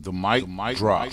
The mic drop.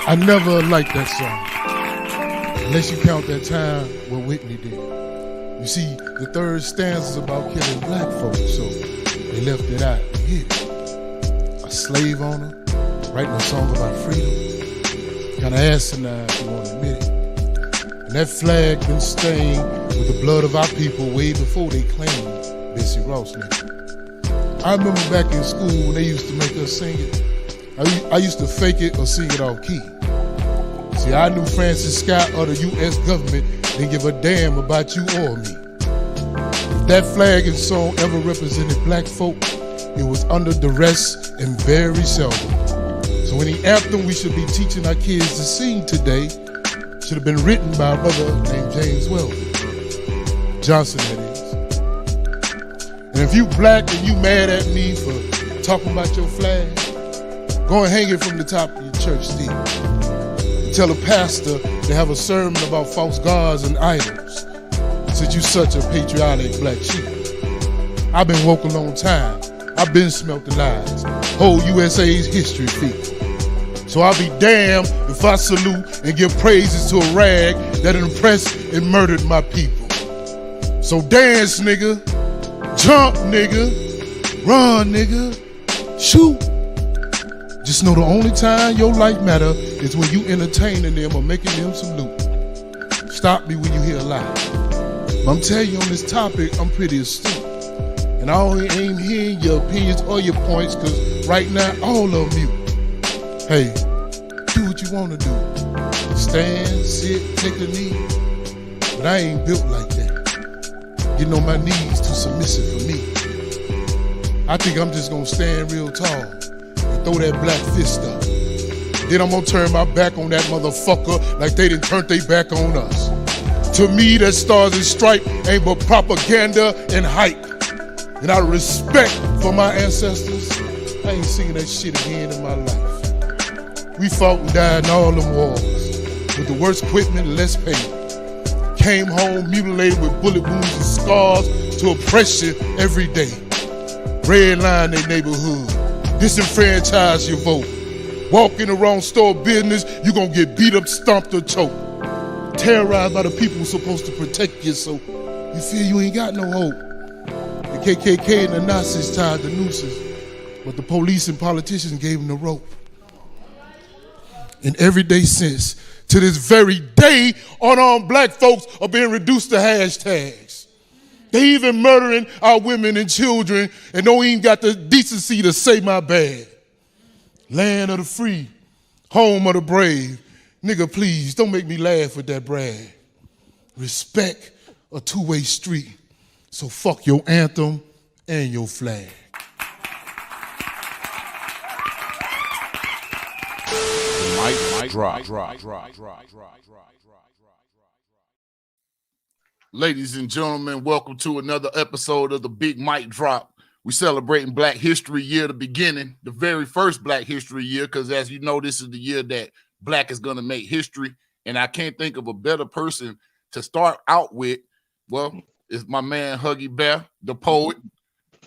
I never liked that song, unless you count that time what Whitney did. You see, the third stanza is about killing black folks, so they left it out. Here, a slave owner writing a song about freedom, kind of asinine if you want to admit it. And that flag been stained with the blood of our people way before they claimed Bessie Ross. I remember back in school when they used to make us sing it. I used to fake it or sing it off key. See, I knew Francis Scott or the U.S. government didn't give a damn about you or me. If that flag and song ever represented black folk, it was under duress and very seldom. So any anthem we should be teaching our kids to sing today should have been written by a brother named James Weldon. Johnson, that is. And if you black and you mad at me for talking about your flag, go and hang it from the top of your church steeple. Tell a pastor to have a sermon about false gods and idols, since you such a patriotic black sheep. I've been woke a long time. I've been smelt the lies. Whole USA's history feet. So I'll be damned if I salute and give praises to a rag that oppressed and murdered my people. So dance, nigga. Jump, nigga. Run, nigga. Shoot. Just know the only time your life matter is when you entertaining them or making them some loot. Stop me when you hear a lie. But I'm telling you on this topic, I'm pretty astute. And I only aim hearing your opinions or your points, cause right now, all of them mute. Hey, do what you wanna do. Stand, sit, take a knee. But I ain't built like that. Getting on my knees too submissive for me. I think I'm just gonna stand real tall. Throw that black fist up. Then I'm gonna turn my back on that motherfucker like they done turned their back on us. To me, that Stars and Stripes ain't but propaganda and hype. And out of respect for my ancestors, I ain't singing that shit again in my life. We fought and died in all them wars with the worst equipment and less pay. Came home mutilated with bullet wounds and scars to oppression every day. Redline their neighborhood. Disenfranchise your vote. Walk in the wrong store business, you gonna get beat up, stomped, or choked. Terrorized by the people who's supposed to protect you, so you feel you ain't got no hope. The KKK and the Nazis tied the nooses, but the police and politicians gave them the rope. And every day since, to this very day, unarmed black folks are being reduced to hashtags. They even murdering our women and children and don't even got the decency to say my bad. Land of the free, home of the brave. Nigga, please, don't make me laugh with that brag. Respect a two-way street, so fuck your anthem and your flag. The mic drop. Ladies and gentlemen, welcome to another episode of the Big Mic Drop. We're celebrating Black History Year, the beginning, the very first Black History Year, because as you know, this is the year that Black is going to make history. And I can't think of a better person to start out with. Well, it's my man, Huggy Bear Da Poet,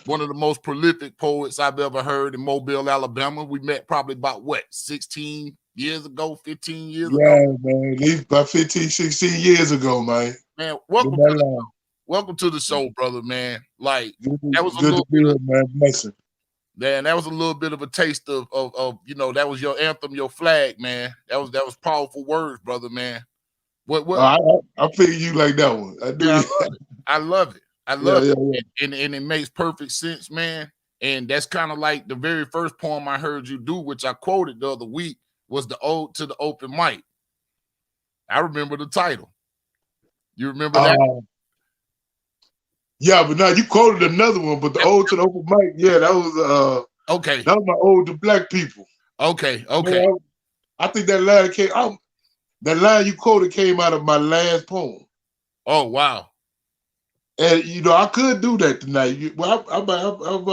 one of the most prolific poets I've ever heard in Mobile, Alabama. We met probably about, 16 years ago, 15 years ago? Yeah, man. About 15, 16 years ago, man. Man, welcome to the show. welcome to the show, brother, man. Like Good, that was a good to little be bit here, of, man. Blessing. man, that was a little bit of a taste of that was your anthem, your flag, man. That was powerful words, brother, man. What I feel you like that one. I do. yeah, I love it. I Yeah, love yeah, it. And it makes perfect sense, man. And that's kind of like the very first poem I heard you do, which I quoted the other week, was the Ode to the Open Mic. I remember the title. You remember that? Yeah, but now you quoted another one, but the Ode to the Open Mic, yeah, that was Okay. that was my ode to black people. Okay. Man, I think that line came out. That line you quoted came out of my last poem. Oh wow. And you know, I could do that tonight. Well, I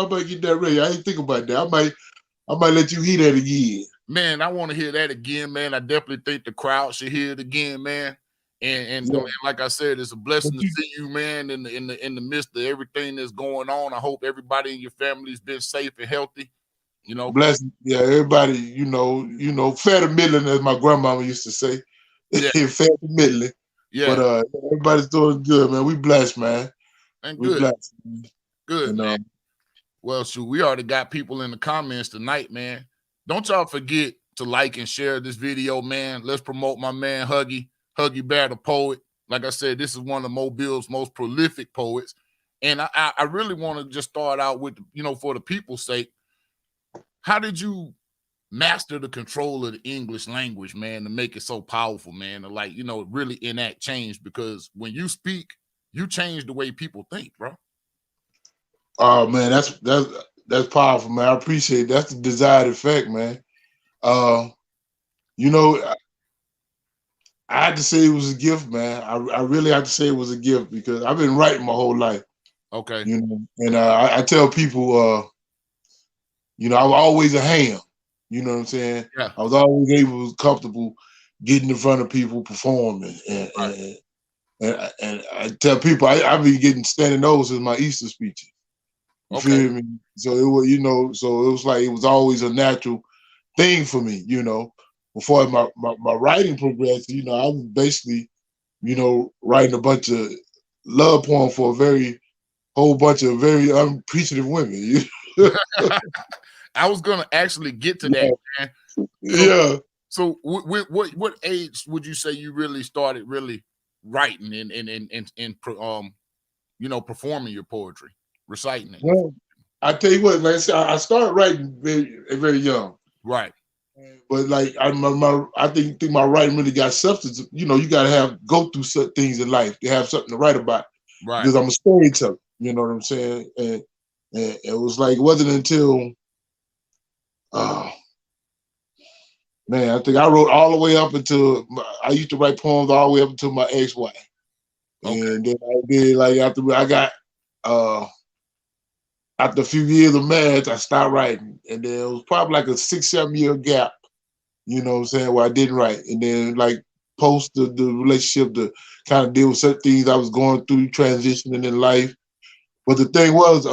might get that ready. I ain't think about that. I might let you hear that again. Man, I want to hear that again, man. I definitely think the crowd should hear it again, man. And like I said, it's a blessing to see you, man, in the midst of everything that's going on. I hope everybody in your family's been safe and healthy. You know, blessing. Yeah, everybody, you know, fair to middling, as my grandmama used to say. Yeah. Fair to middling. Yeah. But everybody's doing good, man. We blessed, man. And we good. Blessed, man. Good, and, man. Well, shoot, we already got people in the comments tonight, man. Don't y'all forget to like and share this video, man. Let's promote my man Huggy Bear Da Poet. Like I said, this is one of Mobile's most prolific poets. And I really want to just start out with, for the people's sake, how did you master the control of the English language, man, to make it so powerful, man, to really enact change? Because when you speak, you change the way people think, bro. Oh man, that's powerful, man. I appreciate it. That's the desired effect, man. I had to say it was a gift, man. I really have to say it was a gift because I've been writing my whole life. Okay. And I tell people, I was always a ham. You know what I'm saying? Yeah. I was always comfortable getting in front of people, performing, and I tell people I be getting standing ovation as my Easter speeches. You feel me? So it was, so it was like it was always a natural thing for me, Before my writing progressed, I was basically, writing a bunch of love poems for a whole bunch of very unappreciative women. I was gonna actually get to that, man. So what age would you say you really started writing and performing your poetry, reciting it? Well, I tell you what, man. I started writing very, very young. Right. But like I think my writing really got substance. You gotta go through certain things in life to have something to write about. Right. Because I'm a storyteller. You know what I'm saying? And it was like, it wasn't until man, I think I wrote all the way up until I used to write poems all the way up until my ex-wife. Okay. And then I did, like, after I got after a few years of marriage, I stopped writing. And then it was probably like a 6-7 year gap, you know what I'm saying, where I didn't write. And then like post the relationship to kind of deal with certain things I was going through, transitioning in life. But the thing was,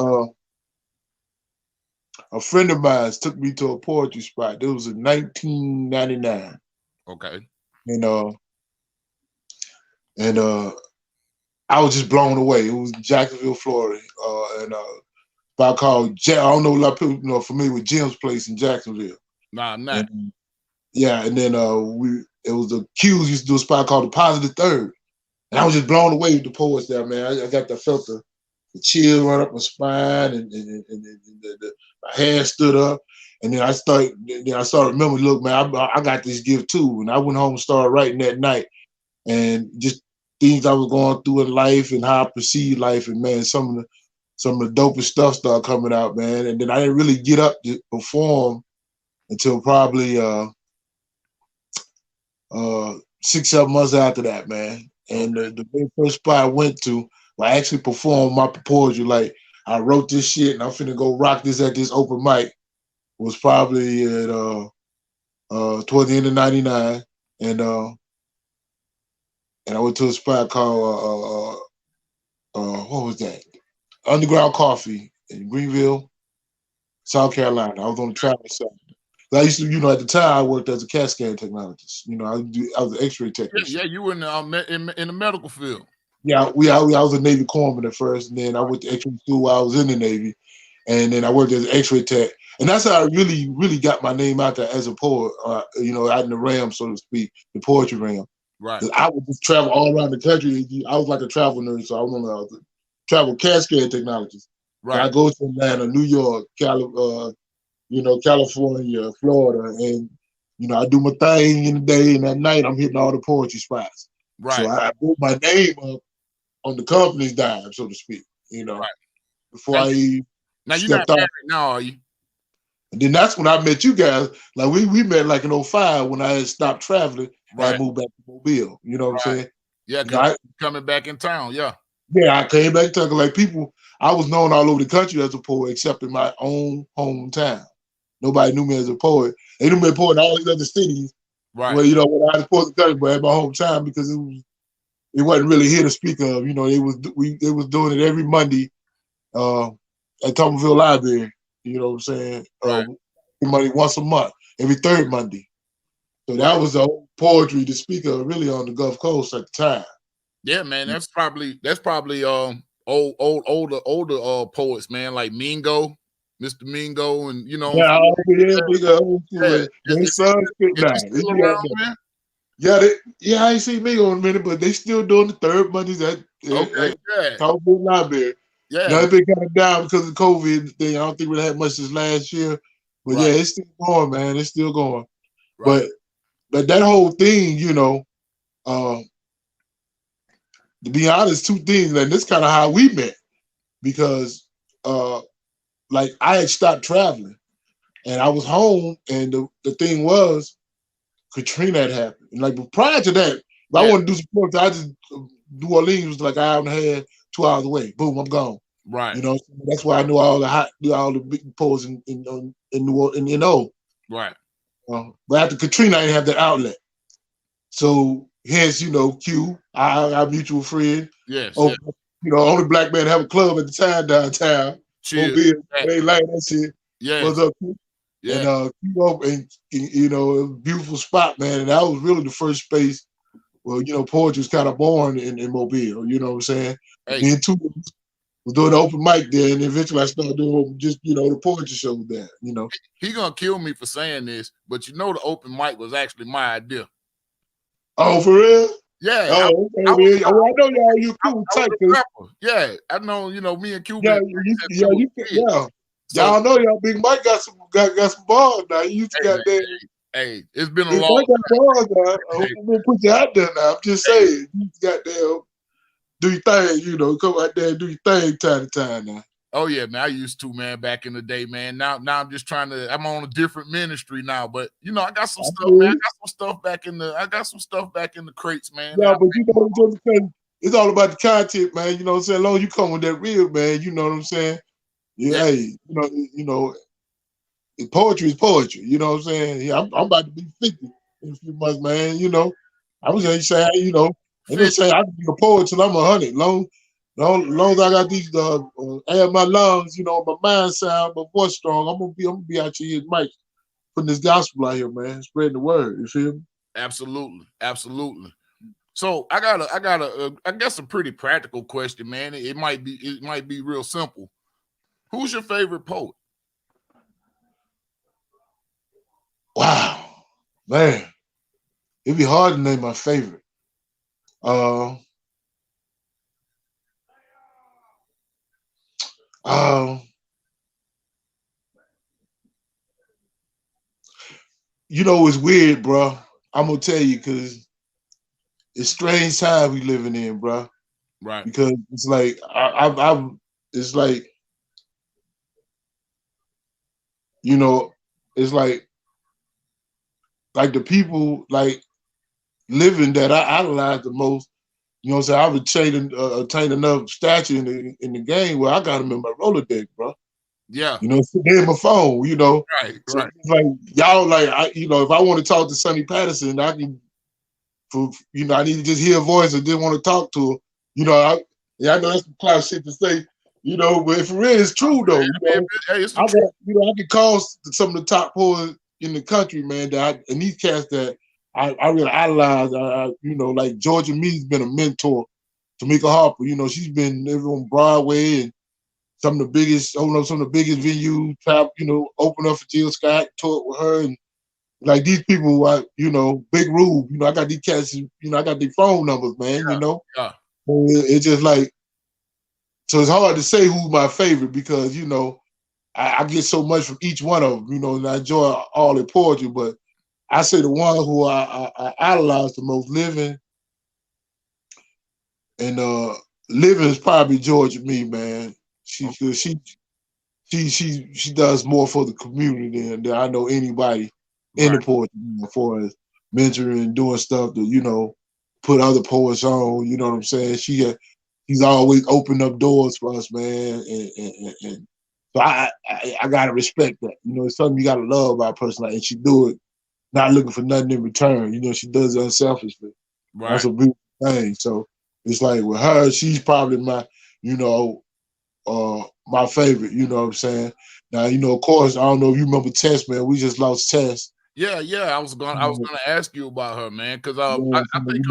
a friend of mine took me to a poetry spot. It was in 1999. Okay. And I was just blown away. It was Jacksonville, Florida, and spot called I don't know a lot of people familiar with Jim's Place in Jacksonville. Nah, I'm not. And then it was the Q's used to do a spot called the Positive Third, and I was just blown away with the poets there, man. I felt the chill run up my spine, and my hair stood up, and then I started remembering, look, man, I got this gift too, and I went home and started writing that night, and just things I was going through in life and how I perceived life, and man, some of the dopest stuff started coming out, man. And then I didn't really get up to perform until probably 6-7 months after that, man. And the very first spot I went to, I actually performed my poetry. Like, I wrote this shit and I'm finna go rock this at this open mic. Was probably at toward the end of '99, and I went to a spot called what was that? Underground Coffee in Greenville, South Carolina. I was on the travel side. I used to, at the time I worked as a CAT scan technologist. I was an X-ray technician. Yeah, you were in the medical field. I was a Navy corpsman at first, and then I went to X-ray school while I was in the Navy, and then I worked as an X-ray tech, and that's how I really got my name out there as a poet. Out in the realm, so to speak, the poetry realm. Right. I would just travel all around the country. I was like a travel nerd, so I was on travel cascade technologies. Right. So I go to Atlanta, New York, California, Florida, and I do my thing in the day, and at night I'm hitting all the poetry spots. Right. So I put my name up on the company's dime, so to speak. Right. Before now you're not married now, are you? And then that's when I met you guys. Like we met like in 05 when I had stopped traveling. Right. I moved back to Mobile. You know what I'm saying? Yeah, coming back in town. Yeah. Yeah, I came back to town. Like people, I was known all over the country as a poet, except in my own hometown. Nobody knew me as a poet. They knew me as a poet in all these other cities. Right. Where when I was supposed to country, but at my hometown because it wasn't really here to speak of. They was doing it every Monday at Thomasville Library. You know what I'm saying? Right. Monday once a month, every third Monday. So that was the old poetry to speak of really on the Gulf Coast at the time. Yeah, man. That's probably older poets, man, like Mingo, Mr. Mingo, and His son man. Yeah, I ain't seen Mingo in a minute, but they still doing the third Mondays at Thomasville Library. Yeah. Now it's been kind of down because of COVID thing. I don't think we had much this last year. But yeah, it's still going, man. It's still going. Right. But that whole thing, to be honest, two things, and this kind of how we met. Because like I had stopped traveling and I was home, and the thing was Katrina had happened. And like, but prior to that, if I wanted to do some sports, I just New Orleans was like an hour and a half, 2 hours away. Boom, I'm gone. Right. That's why I knew all the big poets in New Orleans, Right. But after Katrina, I didn't have that outlet. So hence, Q, our mutual friend. Yes. Only black man to have a club at the time downtown. Mobile, they like that shit. Yeah. What's up, Q? Yeah. And a beautiful spot, man. And that was really the first space where, poetry was kind of born in Mobile. You know what I'm saying? Hey. Me and two was doing the open mic there, and eventually I started doing just, the poetry show there, He gonna kill me for saying this, but the open mic was actually my idea. Oh, for real? Yeah. I know y'all, you cool tight. Yeah, I know, me and Cuban. Y'all know y'all Big Mike got some balls now. You used to got that. Hey, it's been a long time. Balls now. I'm gonna put you out there now. I'm just saying, you got there. Do your thing, come out there and do your thing time to time now. Oh yeah, man. I used to, man, back in the day, man. Now I'm just I'm on a different ministry now, but I got some stuff, man. I got some stuff back in the crates, man. Yeah, but it's all about the content, man. You know what I'm saying? As long as you come with that real, man, you know what I'm saying? Yeah, hey, poetry is poetry, you know what I'm saying? Yeah, I'm about to be 50 in a few months, man. I was gonna say, ain't gonna say I can be a poet till I'm 100. Long as I got these air my lungs, my mind sound, my voice strong, I'm gonna be out here, Mike, putting this gospel out here, man, spreading the word. You feel me? Absolutely. So I got I guess a pretty practical question, man. It might be real simple. Who's your favorite poet? Wow, man, it'd be hard to name my favorite. It's weird, bro. I'm gonna tell you because it's strange time we living in, bro. Right. Because it's like it's like it's like the people like living that I idolize the most. You know what I'm saying? I've attained enough stature in the game where I got them in my Rolodex, bro. Yeah. They're my phone, Right, so right. It's like y'all, if I want to talk to Sonny Patterson, I can, I need to just hear a voice and didn't want to talk to her. I know that's some clown shit to say, but for real, it's true though. It's I can call some of the top poets in the country, man. And these cats that I really idolize. Like Georgia Meade's been a mentor Tamika Harper. You know, she's been on Broadway and some of the biggest, some of the biggest venues. You know, open up for Jill Scott, toured with her, and like these people, Big Rube. You know, I got these cats. You know, I got their phone numbers, man. You know, it's just like, so it's hard to say who's my favorite because you know I get so much from each one of them. You know, and I enjoy all their poetry, but I say the one who I idolize the most, living, and living is probably Georgia Me, man. She does more for the community than I know anybody in the poetry as far as mentoring, doing stuff to, you know, put other poets on. You know what I'm saying? She's always opened up doors for us, man, and so I gotta respect that. You know, it's something you gotta love about a person like, and she do it not looking for nothing in return. You know, she does it unselfishly. Right. That's a beautiful thing. So it's like with her, she's probably my, you know, my favorite. You know what I'm saying? Now, you know, of course, I don't know if you remember Tess, man. We just lost Tess. Yeah. I was gonna ask you about her, man, because I think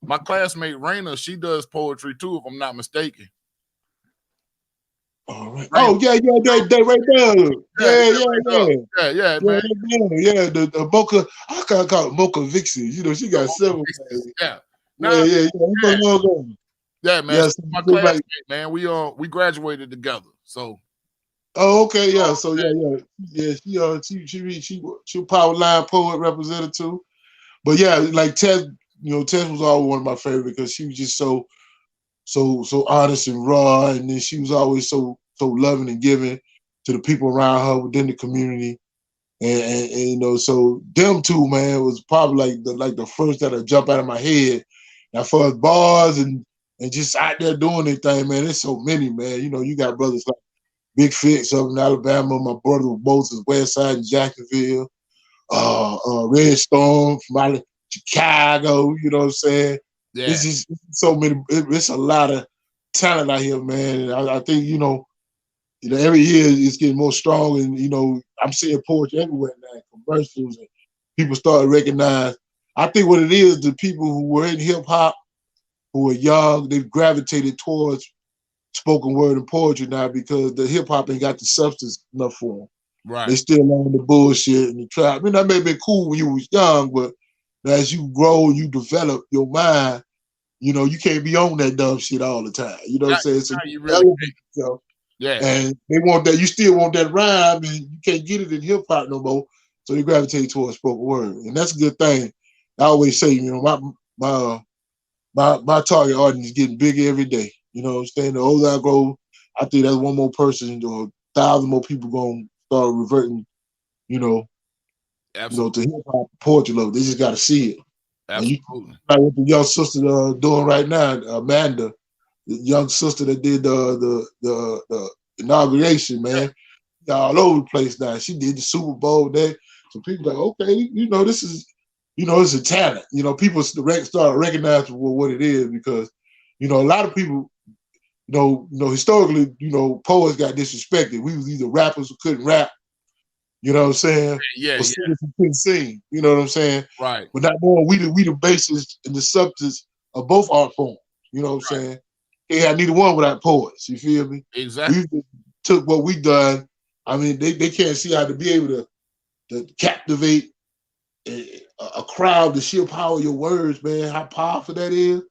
my classmate Raina, she does poetry too, if I'm not mistaken. All right. Oh yeah, they right there. Yeah, man. Yeah, the Mocha. I can't call it Mocha Vixen. You know, she got several. Yeah. Yeah. Yeah, man. Yes, my classmate, man. We graduated together. So. Oh, okay, yeah. So yeah. She a power line poet representative. But yeah, like Tess, you know, Tess was always one of my favorites because she was just so honest and raw, and then she was always so loving and giving to the people around her within the community, and you know, so them two, man, was probably like the first that jump out of my head. Now for us bars and just out there doing their thing, man, there's so many, man. You know, you got brothers like Big Fix up in Alabama, my brother Moses Westside in Jacksonville, Red Storm from out of Chicago, you know what I'm saying? Yeah. It's just so many. It's a lot of talent out here, man. And I think you know, every year it's getting more strong, and you know, I'm seeing poetry everywhere now, commercials, and people start to recognize. I think what it is, the people who were in hip hop, who were young, they've gravitated towards spoken word and poetry now because the hip hop ain't got the substance enough for them. Right. They still on the bullshit and the trap. I mean, that may have been cool when you was young, but as you grow and you develop your mind, you know, you can't be on that dumb shit all the time. You know what I'm saying? So you really yeah. And they want that, you still want that rhyme, and you can't get it in hip hop no more. So they gravitate towards spoken word. And that's a good thing. I always say, you know, my target audience is getting bigger every day. You know what I'm saying? The older I grow, I think that's one more person or 1,000 more people gonna start reverting, you know, to hip hop poetry level. They just gotta see it. Absolutely. Like what the young sister doing right now, Amanda, the young sister that did the inauguration, man. All over the place now. She did the Super Bowl there. So people like, okay, you know, this is, you know, it's a talent. You know, people start recognizing what it is because, you know, a lot of people, you know, historically, you know, poets got disrespected. We was either rappers who couldn't rap, you know what I'm saying? Yeah. Or singers who couldn't sing, you know what I'm saying? Right. But not more, we the basis and the substance of both art forms, you know what I'm saying? Can't have neither one without poets, you feel me? Exactly. We took what we done. I mean, they can't see how to be able to captivate a crowd, the sheer power of your words, man, how powerful that is.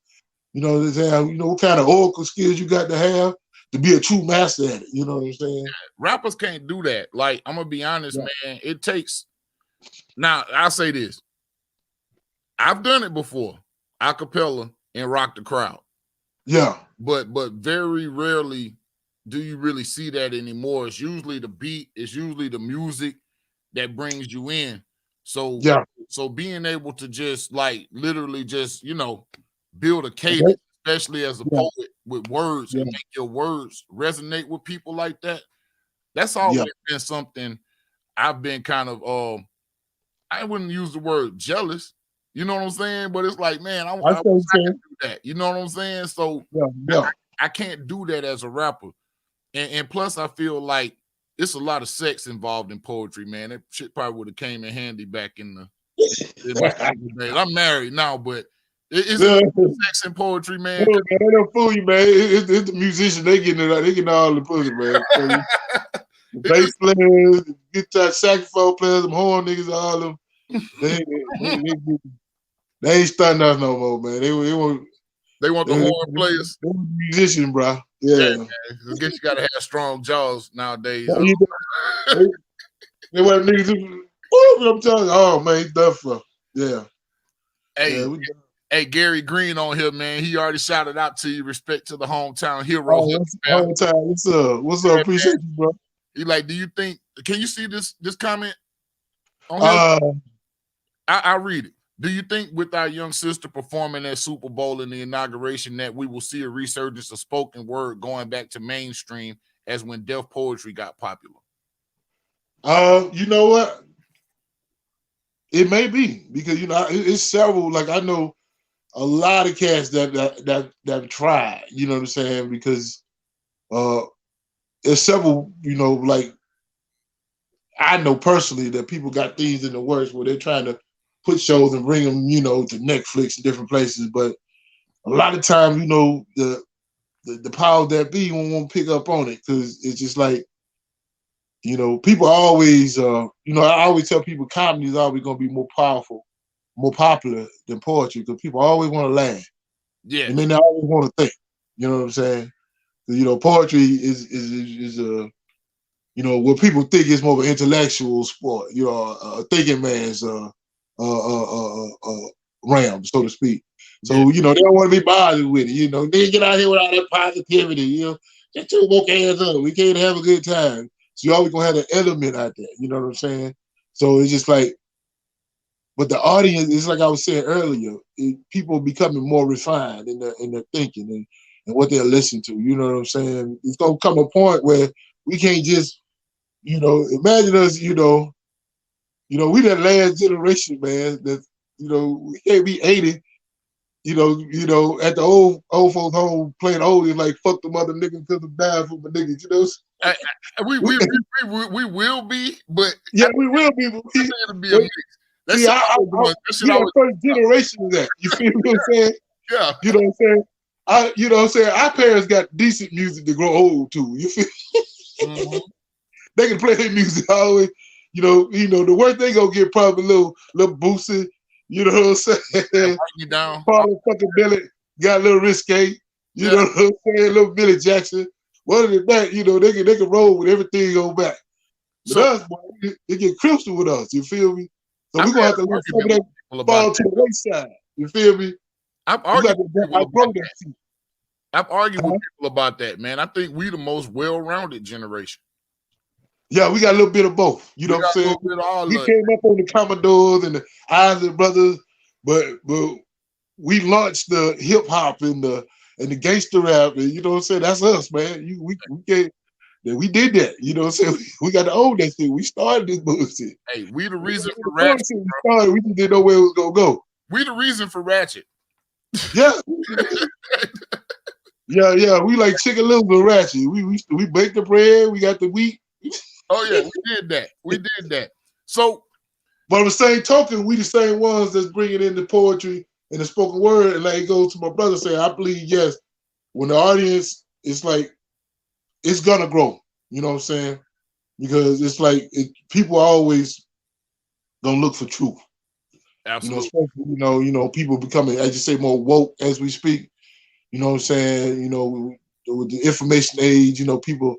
You know what I'm saying? You know what kind of oracle skills you got to have to be a true master at it. You know what I'm saying? Rappers can't do that. Like, I'm gonna be honest, man. It takes. Now, I'll say this. I've done it before, a cappella and rock the crowd. Yeah. But very rarely do you really see that anymore. It's usually the beat, it's usually the music that brings you in. So so being able to just like literally just, you know, build a cadence, especially as a poet with words and make your words resonate with people like that. That's always been something I've been kind of I wouldn't use the word jealous, you know what I'm saying? But it's like, man, I can do that. You know what I'm saying? So I can't do that as a rapper. And plus I feel like it's a lot of sex involved in poetry, man. That shit probably would have came in handy back in my days. I'm married now, but Is Yeah. it sex and poetry, man? No, man, they don't fool you, man. It's the musician. They getting it. They getting all the pussy, man. So, the bass players, the guitar, saxophone players, them horn niggas, all them. They ain't stunting us no more, man. They want the horn players. They want musician, bro. Yeah, Yeah. man. I guess you gotta have strong jaws nowadays. They want niggas. I'm telling you, oh man, he's done for. Yeah. Hey, Yeah, hey, Gary Green on here, man. He already shouted out to you. Respect to the hometown hero. What's up? What's up? Appreciate you, bro. He like, do you think? Can you see this comment? On I'll read it. Do you think with our young sister performing at Super Bowl in the inauguration that we will see a resurgence of spoken word going back to mainstream as when deaf poetry got popular? You know what? It may be because it's several. Like I know a lot of cats that tried. You know what I'm saying? Because there's several. Like I know personally that people got things in the works where they're trying to put shows and bring them, to Netflix and different places. But a lot of times, the powers that be won't pick up on it because it's just like, people always, I always tell people comedy is always going to be more powerful, more popular than poetry because people always want to laugh. Yeah. And then they always want to think. You know what I'm saying? Poetry is what people think is more of an intellectual sport, a thinking man's realm, so to speak. So, they don't want to be bothered with it. They get out here with all that positivity, get your woke ass up. We can't have a good time. So you always gonna have an element out there, you know what I'm saying? So it's just like, but the audience, it's like I was saying earlier, people becoming more refined in their thinking and what they're listening to, you know what I'm saying? It's gonna come a point where we can't just, imagine us, we that last generation, man, that, we can't be 80, at the old folks home playing oldies like fuck the mother niggas because I'm dying for my niggas, We will be, but yeah, we will be. But it'll be a mix. That's the first generation of that. You feel what I'm saying? Yeah. You know what I'm saying? Our parents got decent music to grow old to. You feel? Mm-hmm. They can play their music always. The worst they gonna get probably a little Boosie. You know what I'm saying? Break you down. Probably fucking Billy got a little Risque. You know what I'm saying? A little Billy Jackson. Other than that, they can roll with everything on back. But us, boy, they get crystal with us. You feel me? So we're gonna have to let some of that fall to the wayside. You feel me? I've argued with people about that, man. I think we the most well-rounded generation. Yeah, we got a little bit of both. You know what I'm saying? We came up on the Commodores and the Isley Brothers, but we launched the hip hop and the gangster rap, and you know what I'm saying? That's us, man. We did that. You know what I'm saying? We got to own that shit. We started this bullshit. Hey, we the reason for Ratchet. We just didn't know where it was gonna go. We the reason for Ratchet. Yeah. Yeah. We like Chicken Little with Ratchet. We baked the bread. We got the wheat. Oh yeah, we did that. So, but on the same token, we the same ones that's bringing in the poetry and the spoken word. And like it goes to my brother saying, I believe yes, when the audience is like, it's gonna grow. You know what I'm saying? Because it's like people are always gonna look for truth. Absolutely. Especially, people becoming, as you say, more woke as we speak. You know what I'm saying? With the information age, people.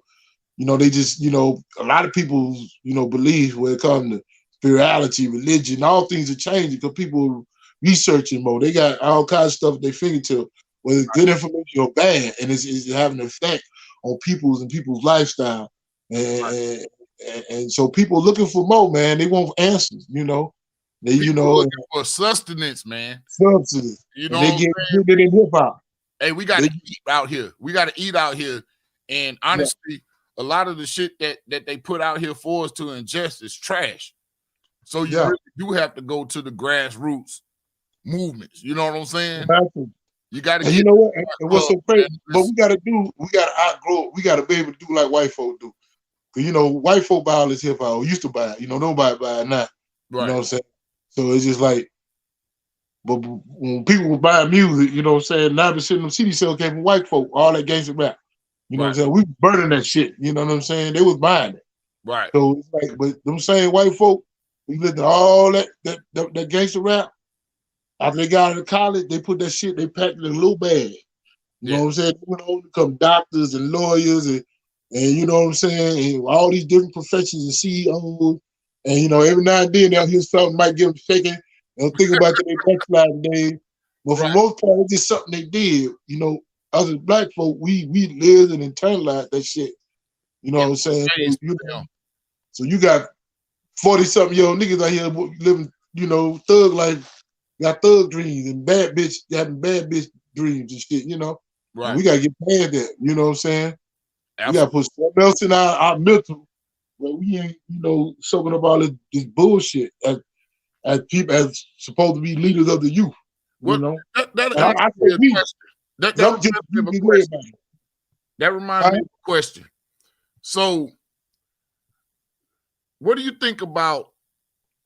They just, a lot of people's, beliefs when it comes to spirituality, religion, all things are changing because people are researching more. They got all kinds of stuff at their fingertips, whether it's good information or bad, and it's having an effect on people's lifestyle. And so people looking for more, man. They want answers, They, looking for sustenance, man. Substance. They get it in hip hop. Hey, we got to eat out here. We got to eat out here. And honestly, a lot of the shit that they put out here for us to ingest is trash. So you really do have to go to the grassroots movements. You know what I'm saying? Exactly. You got to. You know what? And what's so crazy? But we got to outgrow it. We got to be able to do like white folk do. Because white folk buy all this hip hop. Used to buy it. Nobody buy it now. Right. You know what I'm saying? So it's just like But when people were buying music, you know what I'm saying, 9% of them CD sales came from white folk, all that gangster rap. You know what I'm saying? We was burning that shit. You know what I'm saying? They was buying it. Right. So it's like, but them same white folk, we listened to all that gangster rap. After they got out of college, they put that shit, they packed it in a little bag. You know what I'm saying? They went on to become doctors and lawyers and you know what I'm saying? And all these different professions and CEOs. And you know, every now and then they'll hear something might get them shaking. They'll think about their backsliding days. But for the most part, it's just something they did. You know, us as black folk, we lived and internalized that shit. You know what I'm saying? So you got 40-something-year-old niggas out here living, you know, thug life, got thug dreams and bad bitch, having bad bitch dreams and shit, you know? Right. And we got to get past that, you know what I'm saying? Absolutely. We got to put something else in our mental where we ain't, you know, soaking up all this bullshit as people, as supposed to be leaders of the youth, you know? That reminds me of a question. So, what do you think about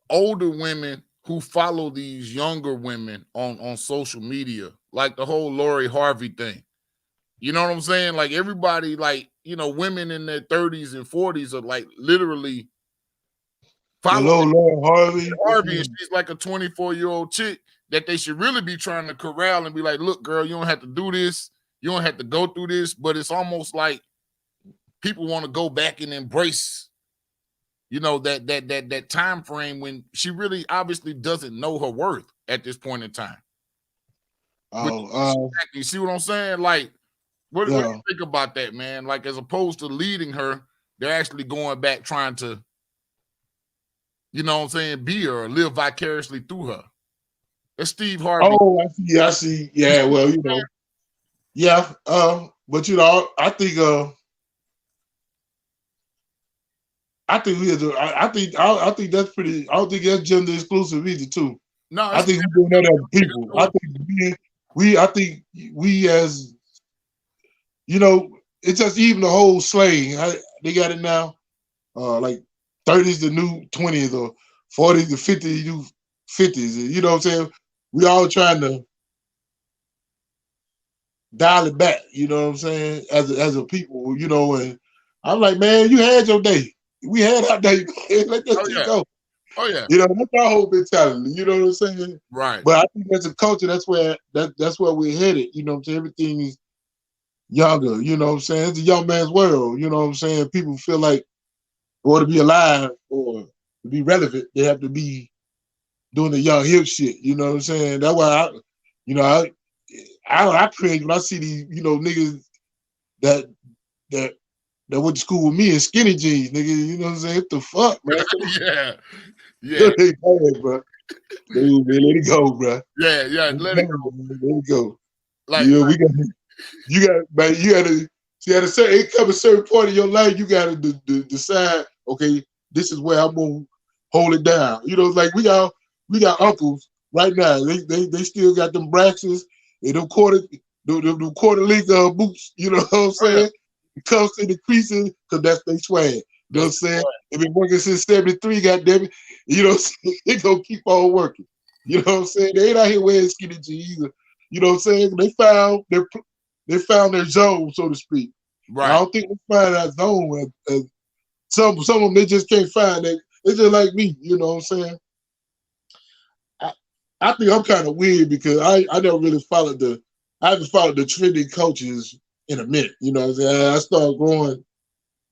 older women who follow these younger women on social media, like the whole Lori Harvey thing? You know what I'm saying? Like everybody, like, you know, women in their 30s and 40s are like literally following Lori Harvey, and she's like a 24-year-old chick that they should really be trying to corral and be like, look, girl, you don't have to do this. You don't have to go through this. But it's almost like people want to go back and embrace, you know, that time frame when she really obviously doesn't know her worth at this point in time. You see what I'm saying? Like, what do you think about that, man? Like, as opposed to leading her, they're actually going back trying to, you know what I'm saying, be her or live vicariously through her. That's Steve Harvey. Oh, I see. Yeah, well, you know. Yeah, but you know, I think that's pretty. I don't think that's gender exclusive either, too. No, I think we're doing that as people. I think we as, you know, it's just even the whole slang. They got it now. Like 30s the new 20s or 40s the 50s new 50s. You know what I'm saying? We all trying to dial it back. You know what I'm saying? As a people, you know. And I'm like, man, you had your day. We had our day. Let that shit go. Oh yeah. You know, that's our whole mentality. You know what I'm saying? Right. But I think as a culture, that's where we're headed. You know what I'm saying? Everything is younger. You know what I'm saying? It's a young man's world. You know what I'm saying? People feel like, or to be alive or to be relevant, they have to be doing the young hip shit. You know what I'm saying? That's why I cringe when I see these, you know, niggas that went to school with me in skinny jeans, nigga. You know what I'm saying? What the fuck, man? Yeah. They bad, bro. Dude, man, let it go, bro. Yeah, let it go. Man, let it go. Like, you know, you gotta say it comes a certain point in your life, you gotta decide, okay, this is where I'm gonna hold it down. You know, like we got uncles right now. They still got them Braxtons and them quarter length boots. You know what I'm saying? It comes to the creases because that's their swag. You know what I'm saying? They've been working since '73. Goddamn it! You know what I'm saying? They gonna keep on working. You know what I'm saying? They ain't out here wearing skinny jeans either. You know what I'm saying? They found their zone, so to speak. Right. I don't think they find that zone. Some of them they just can't find it. They're just like me. You know what I'm saying? I think I'm kind of weird because I never really I haven't followed the trending coaches in a minute. You know what I'm saying? I started growing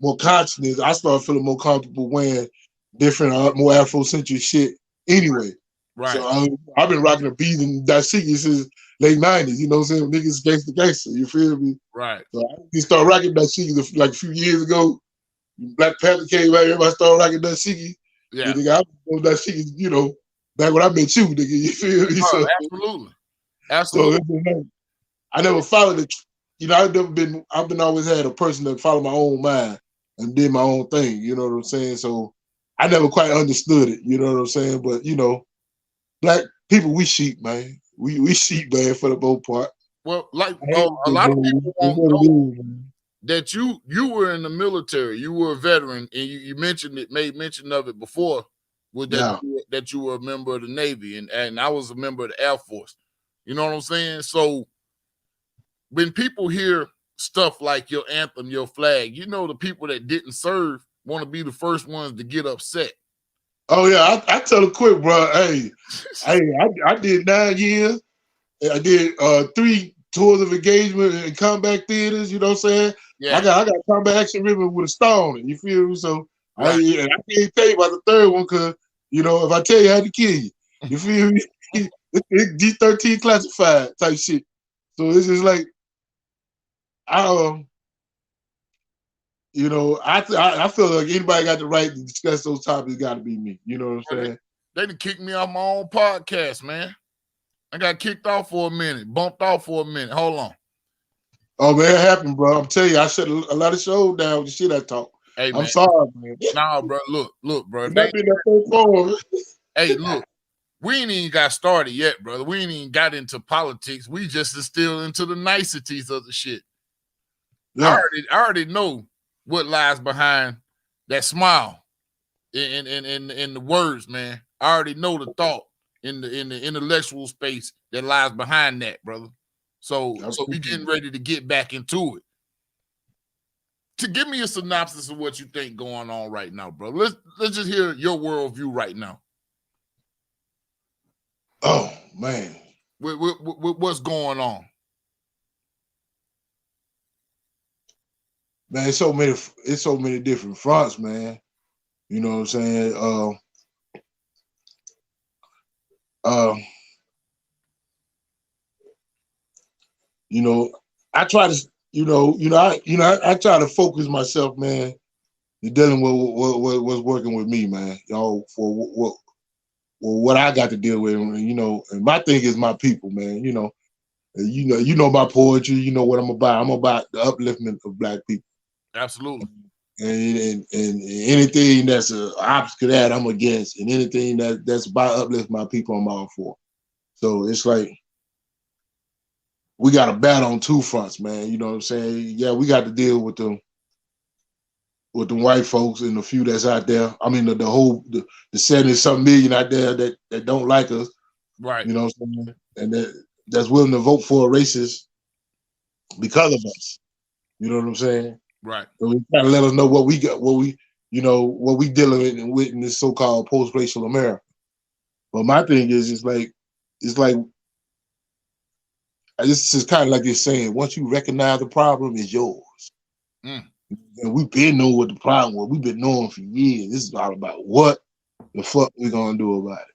more consciousness. I started feeling more comfortable wearing different, more Afrocentric shit anyway. Right. So I've been rocking the bees and dashiki since late 90s. You know what I'm saying? Niggas gangster. You feel me? Right. So I just started rocking dashiki like a few years ago. Black Panther came out, everybody started rocking dashiki. Yeah. Nigga, I was dashiki, you know, back when I met you, nigga. You feel me? So, absolutely. So I never followed it. You know, I've been always had a person that followed my own mind and did my own thing. You know what I'm saying? So I never quite understood it. You know what I'm saying? But you know, black people, we sheep, man. We sheep, man, for the most part. Well, like a lot of people won't know that you were in the military. You were a veteran, and you mentioned it, made mention of it before was Yeah. that you were a member of the Navy, and I was a member of the Air Force. You know what I'm saying? So when people hear stuff like your anthem, your flag, you know the people that didn't serve want to be the first ones to get upset. Oh yeah, I tell her quick, bro. Hey, I did 9 years. I did 3 tours of engagement in combat theaters. You know what I'm saying? Yeah, I got combat action ribbon with a star on it. You feel me? So right. I can't tell you about the third one because if I tell you, I had to kill you. You feel me? It's D13 classified type shit. So it's just like I feel like anybody got the right to discuss those topics. Got to be me. You know what I'm saying? They done kicked me off my own podcast, man. I got kicked off for a minute, bumped off for a minute. Hold on. Oh man, it happened, bro. I'm telling you, I shut a lot of shows down with the shit I talk. Hey, man. I'm sorry, man. Nah, bro. Look, bro. Hey, look. We ain't even got started yet, brother. We ain't even got into politics. We just still into the niceties of the shit. Yeah. I already know what lies behind that smile in the words, man. I already know the thought in the intellectual space that lies behind that, brother. So we getting ready to get back into it. To give me a synopsis of what you think going on right now, bro. Let's just hear your worldview right now. Oh man, what's going on? Man, it's so many different fronts, man. You know what I'm saying? I try to, I try to focus myself, man, in dealing with what's working with me, man. For what I got to deal with, and my thing is my people, man. You know my poetry. You know what I'm about. I'm about the upliftment of Black people. Absolutely. And anything that's an obstacle that I'm against, and anything that's about uplift my people, I'm all for. So it's like we got a battle on 2 fronts, man. You know what I'm saying? Yeah, we got to deal with them white folks and the few that's out there. I mean, the 70-something million out there that don't like us. Right. You know what I'm saying? And that's willing to vote for a racist because of us. You know what I'm saying? Right. So we kind of let us know what we got, what we dealing with in this so-called post-racial America. But my thing is, it's like this is kind of like this saying: once you recognize the problem, it's yours. And we've been knowing what the problem was. We've been knowing for years. This is all about what the fuck we're gonna do about it.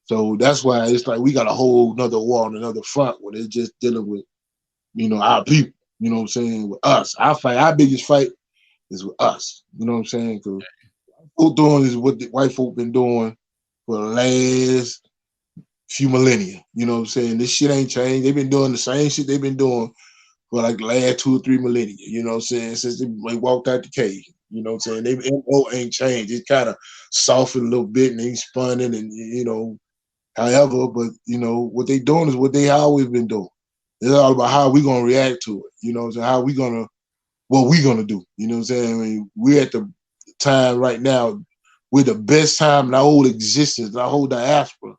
So that's why it's like we got a whole another war on another front where they're just dealing with, our people. You know what I'm saying? With us, our biggest fight is with us. You know what I'm saying? Because what doing is what the white folk been doing for the last few millennia. You know what I'm saying? This shit ain't changed. They've been doing the same shit they've been doing for like the last 2 or 3 millennia. You know what I'm saying? Since they walked out the cave. You know what I'm saying? They MO ain't changed. It kind of softened a little bit and they spun it and however, but what they doing is what they always been doing. It's all about how we gonna react to it. You know what I'm saying? What we gonna do. You know what I'm saying? I mean, we're at the time right now, we're the best time in our whole existence, our whole diaspora,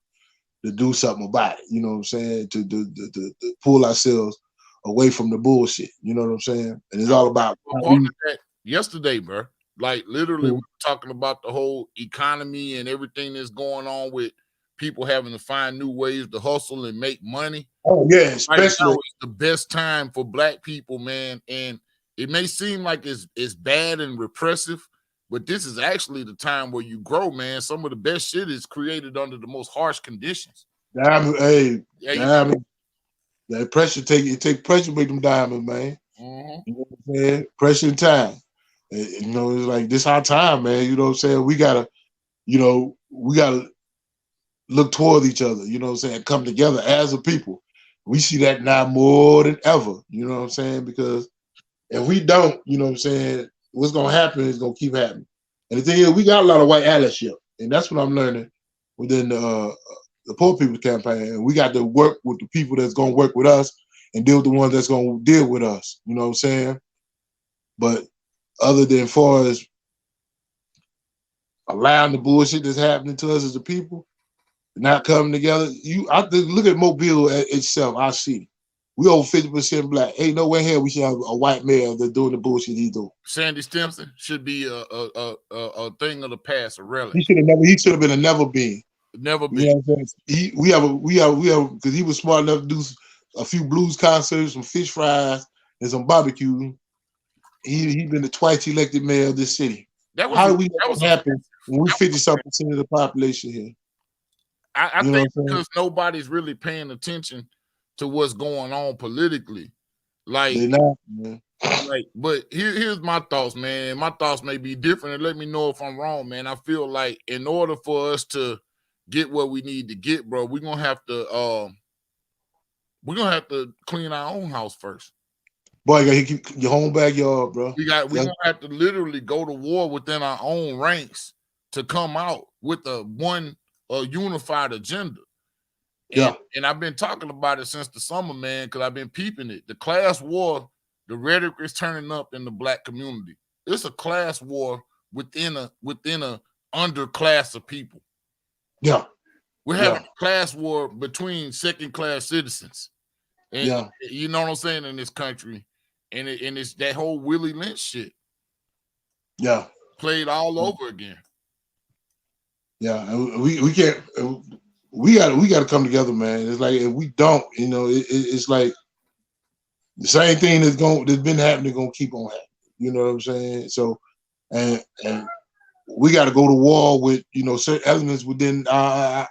to do something about it. You know what I'm saying? To pull ourselves away from the bullshit. You know what I'm saying? And it's all about that yesterday, bro. Like literally, we were talking about the whole economy and everything that's going on with people having to find new ways to hustle and make money. Oh yeah, especially right now is the best time for Black people, man. And it may seem like it's bad and repressive, but this is actually the time where you grow, man. Some of the best shit is created under the most harsh conditions. Diamond, diamond. That pressure take pressure to make them diamonds, man. Mm-hmm. You know what I'm saying? Pressure and time. It's like this our time, man. You know what I'm saying? We gotta look toward each other, you know what I'm saying? Come together as a people. We see that now more than ever, you know what I'm saying? Because if we don't, you know what I'm saying, what's gonna happen is gonna keep happening. And the thing is, we got a lot of white allyship, and that's what I'm learning within the Poor People's Campaign. And we got to work with the people that's gonna work with us and deal with the ones that's gonna deal with us, you know what I'm saying? But other than far as allowing the bullshit that's happening to us as a people, not coming together. I look at Mobile itself, our city. We over 50% black. Ain't no way here we should have a white male that's doing the bullshit he do. Sandy Stimson should be a thing of the past, a relic. He should have been a never been. Never been. You know what I'm saying? We have because he was smart enough to do a few blues concerts, some fish fries, and some barbecue. He been the twice elected mayor of this city. How do we let that happen when we 50-something% of the population here? I think because nobody's really paying attention to what's going on politically. Like, they're not, man. Like, but here's my thoughts, man. My thoughts may be different, and let me know if I'm wrong, man. I feel like in order for us to get what we need to get, bro, we're gonna have to clean our own house first. Boy, you gotta keep your home backyard, bro. We're gonna have to literally go to war within our own ranks to come out with a unified agenda. And I've been talking about it since the summer, man, because I've been peeping it. The class war, the rhetoric is turning up in the black community. It's a class war within a underclass of people. Yeah. We're having a class war between second-class citizens. And you know what I'm saying, in this country. And it's that whole Willie Lynch shit. Yeah. Played all over again. Yeah. And we can't we gotta come together, man. It's like if we don't, it's like the same thing that's been happening gonna keep on happening. You know what I'm saying? So and we got to go to war with certain elements within our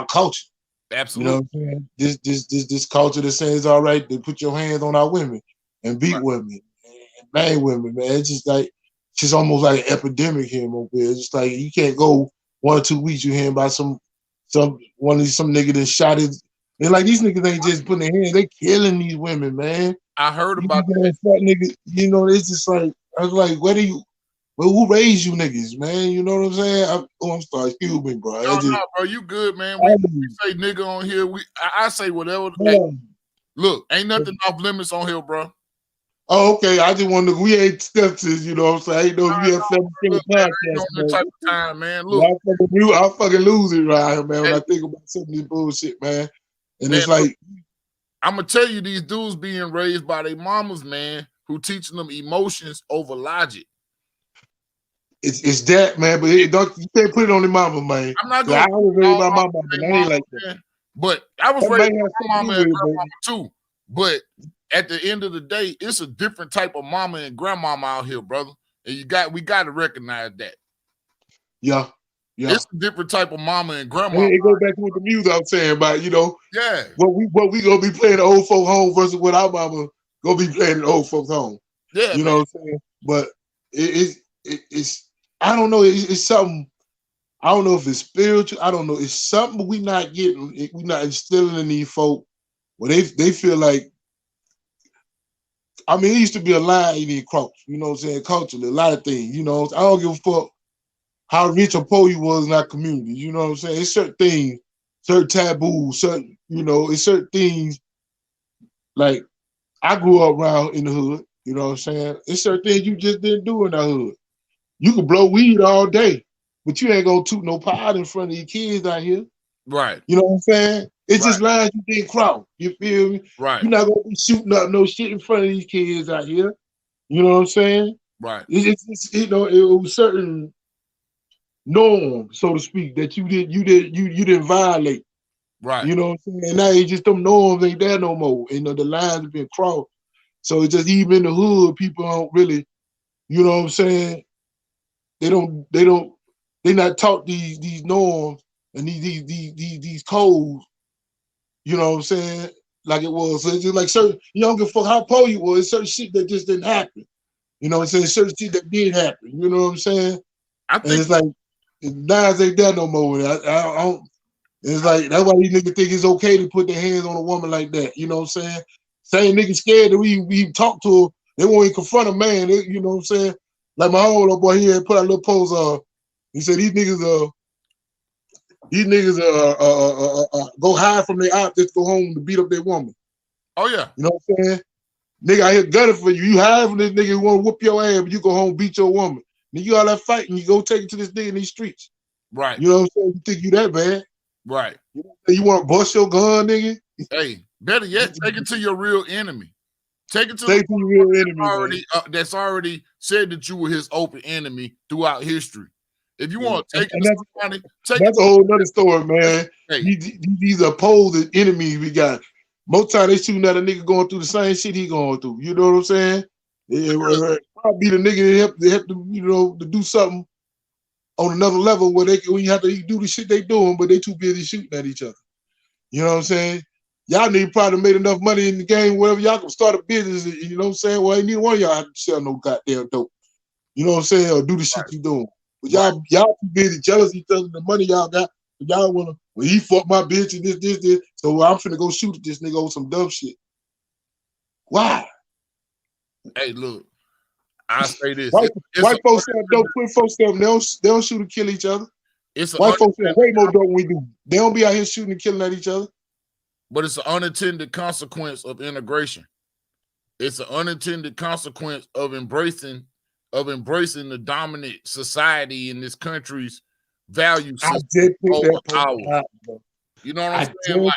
culture. Absolutely. You know what I'm saying? This culture that says it's all right to put your hands on our women and beat women and bang women, man. It's just almost like an epidemic here in Mobile. It's just like you can't go 1 or 2 weeks you hearing about some nigga that shot it. And like these niggas ain't just putting their hands, they killing these women, man. I heard about that. Nigga, it's just like I was like, who raised you niggas, man? You know what I'm saying? I'm sorry, excuse me, bro. No, bro, you good, man. We say nigga on here. I say whatever. Hey, look, ain't nothing off limits on here, bro. Oh, okay. I just wanted we ain't stepsis, you know what I'm saying? I ain't know if we have 7 podcast. That type of time, man. Look, I fucking lose it right here, man, when I think about some of this bullshit, man. And man, it's like, I'm gonna tell you, these dudes being raised by their mamas, man, who teaching them emotions over logic. It's that, man, but you can't put it on the mama, man. I'm not gonna. I was raised by my mama, but I ain't like that. But I was raised by my mama and grandmama too. But at the end of the day, it's a different type of mama and grandmama out here, brother. And we got to recognize that. Yeah. It's a different type of mama and grandma. It goes back to what the music I'm saying about, Yeah. What we gonna be playing the old folk home versus what our mama gonna be playing the old folks home. Yeah. You know what I'm saying? But it's I don't know. It's something. I don't know if it's spiritual. I don't know. It's something we not getting. We not instilling in these folk. Well, they feel like. I mean, it used to be a line in cross. You know what I'm saying? Culturally, a lot of things. I don't give a fuck how rich or poor you was in our community. You know what I'm saying? It's certain things, certain taboos, certain. It's certain things. Like I grew up around in the hood. You know what I'm saying? It's certain things you just didn't do in the hood. You can blow weed all day, but you ain't gonna toot no pot in front of your kids out here. Right. You know what I'm saying? It's just lines you didn't cross. You feel me? Right. You're not gonna be shooting up no shit in front of these kids out here. You know what I'm saying? Right. It was certain norms, so to speak, that you didn't violate. Right. You know what I'm saying? And now it's just them norms ain't there no more. The lines have been crossed. So it's just even in the hood, people don't really, you know what I'm saying? They're not taught these norms and these codes, you know what I'm saying, like it was. So it's just like certain, you don't give a fuck how poor you was, it's certain shit that just didn't happen. You know what I'm saying? Certain shit that did happen, you know what I'm saying? I think it's like knives ain't there no more. I don't, it's like that's why these niggas think it's okay to put their hands on a woman like that, you know what I'm saying? Same niggas scared that we even talk to her, they won't even confront a man, you know what I'm saying? Like my old little boy here put a little post he said these niggas go hide from their op just go home to beat up their woman. Oh yeah. You know what I'm saying? Nigga out here gunning for you. You hide from this nigga who wanna whoop your ass, but you go home beat your woman. Then you all that fighting, you go take it to this nigga in these streets. Right. You know what I'm saying? You think you that bad? Right. You want to bust your gun, nigga? Hey, better yet, take it to your real enemy. Take it to Take the your real enemy, already that's already said that you were his open enemy throughout history. If you want to take it to somebody, that's a whole nother story, man. Hey. These opposing enemies we got. Most time they shooting at a nigga going through the same shit he going through. You know what I'm saying? I'll be the nigga that help to, you know, to do something on another level where when you have to do the shit they doing, but they too busy shooting at each other. You know what I'm saying? Y'all need probably made enough money in the game, whatever y'all can start a business. You know what I'm saying? Well, ain't neither one of y'all have to sell no goddamn dope. You know what I'm saying? Or do the shit you doing. But y'all too busy jealous of each other, the money y'all got. Y'all wanna, well, he fucked my bitch and this. So I'm finna go shoot at this nigga over some dumb shit. Why? Hey, look, I say this. White folks have dope, twin folks have, they don't shoot and kill each other. White folks have way more dope than we do. They don't be out here shooting and killing at each other. But it's an unintended consequence of integration. It's an unintended consequence of embracing the dominant society in this country's value system over ours. You know what I'm saying?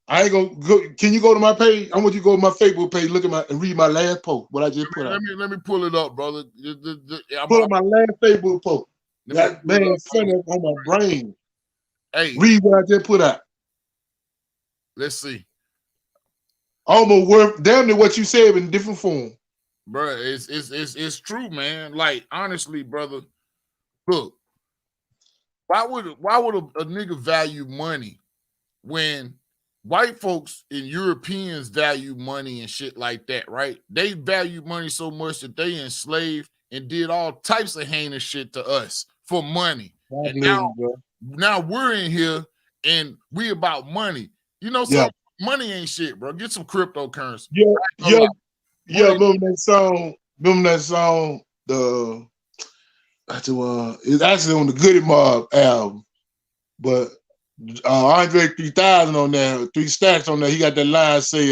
I ain't gonna go. Can you go to my page? I want you to go to my Facebook page, look at and read my last post. What I just put out. Let me pull it up, brother. Pull up my last Facebook post. That man funny on my brain. Hey, read what I just put out. Let's see. Almost worth damn near what you said in different form. Bro, it's true, man. Like, honestly, brother, look, why would a nigga value money when white folks and Europeans value money and shit like that, right? They value money so much that they enslaved and did all types of heinous shit to us for money. And now we're in here and we about money. You know, so money ain't shit, bro. Get some cryptocurrency. Remember that song? It's actually on the Goody Mob album, but Andre 3000 on there, 3 Stacks on there. He got that line say,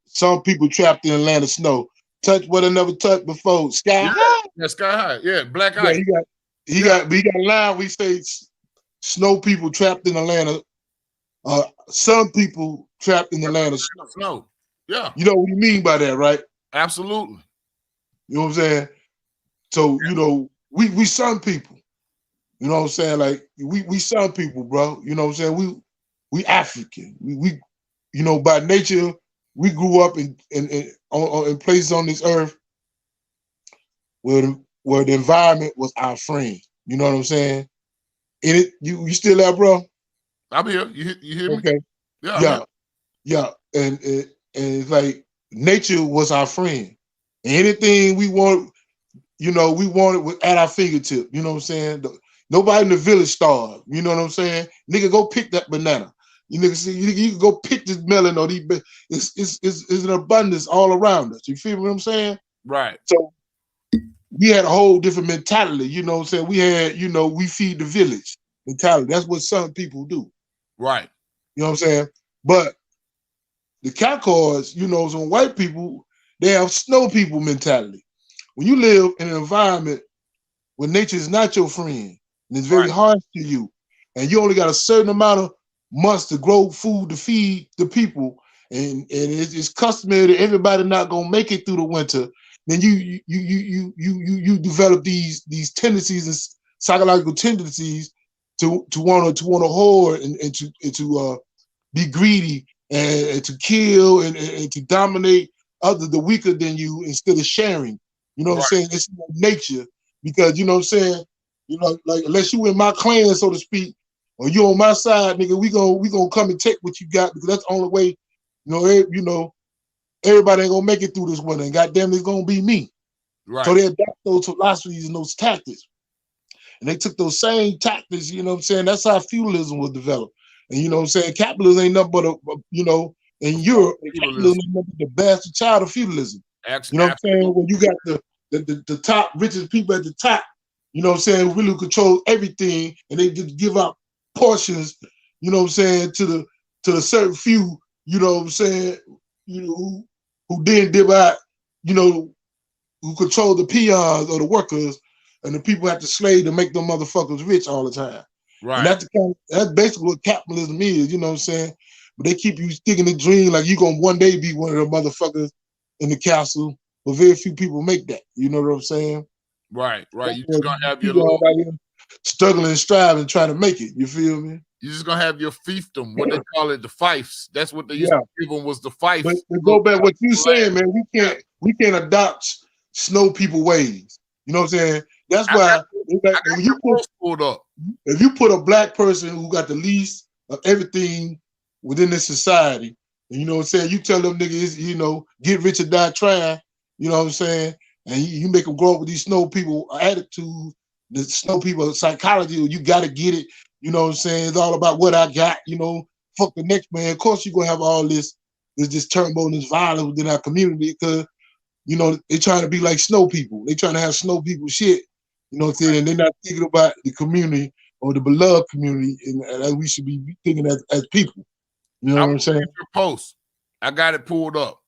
some people trapped in Atlanta snow, touch what I never touched before. Sky high. Yeah, sky high. Yeah, black eye. He got a line. We say snow people trapped in Atlanta. Some people trapped in Atlanta snow. Yeah. You know what you mean by that, right? Absolutely. You know what I'm saying? So, you know, we some people. You know what I'm saying? Like we some people, bro. You know what I'm saying? We African. We you know, by nature, we grew up in places on this earth where the environment was our friend. You know what I'm saying? And you still there, bro? I'm here. You hear me? Okay. Yeah. And it's like nature was our friend. Anything we want, you know, we want it at our fingertip. You know what I'm saying? Nobody in the village starved. You know what I'm saying? Nigga, go pick that banana. You nigga see, you can go pick this melon or these. It's an abundance all around us. You feel what I'm saying? Right. So we had a whole different mentality. You know what I'm saying? We had, you know, we feed the village mentality. That's what some people do. Right. You know what I'm saying? But the Caucasians, you know, some white people, they have snow people mentality. When you live in an environment where nature is not your friend, and it's very harsh to you, and you only got a certain amount of months to grow food to feed the people, and it's customary that everybody not gonna make it through the winter, then you develop these tendencies and psychological tendencies to want to hoard and to be greedy and to kill and to dominate the weaker than you instead of sharing. You know what I'm saying? It's nature, because you know what I'm saying. You know, like unless you in my clan, so to speak, or you on my side, nigga, we gonna come and take what you got, because that's the only way. You know, everybody ain't gonna make it through this winter, and goddamn, it's gonna be me. Right. So they adapt those philosophies and those tactics, and they took those same tactics. You know what I'm saying? That's how feudalism was developed. And you know what I'm saying? Capitalism ain't nothing but you know, in Europe, capitalism ain't nothing but the bastard child of feudalism. You know what I'm saying? When you got the top richest people at the top, you know what I'm saying, really control everything, and they just give out portions, you know what I'm saying, to the certain few, you know what I'm saying, you know, who then divide, you know, who control the peons or the workers, and the people have to slave to make them motherfuckers rich all the time. Right. And that's basically what capitalism is, you know what I'm saying? But they keep you sticking the dream like you're gonna one day be one of the motherfuckers in the castle, but very few people make that. You know what I'm saying? Right. You're just gonna have your little struggling, striving, trying to make it. You feel me? You're just gonna have your fiefdom, what they call it, the fiefs. That's what they used to give them, was the fiefs. But to go back what you saying, man, we can't adopt snow people ways. You know what I'm saying? That's why if you put a black person who got the least of everything within this society, and you know what I'm saying, you tell them niggas, you know, get rich or die trying, you know what I'm saying, and you make them grow up with these snow people attitude, the snow people psychology, you got to get it, you know what I'm saying, it's all about what I got, you know, fuck the next man. Of course you're going to have all this turmoil and this violence within our community because, you know, they're trying to be like snow people. They're trying to have snow people shit, you know what I'm saying, and they're not thinking about the community or the beloved community, and we should be thinking as people. You know what I'm saying? Your post. I got it pulled up.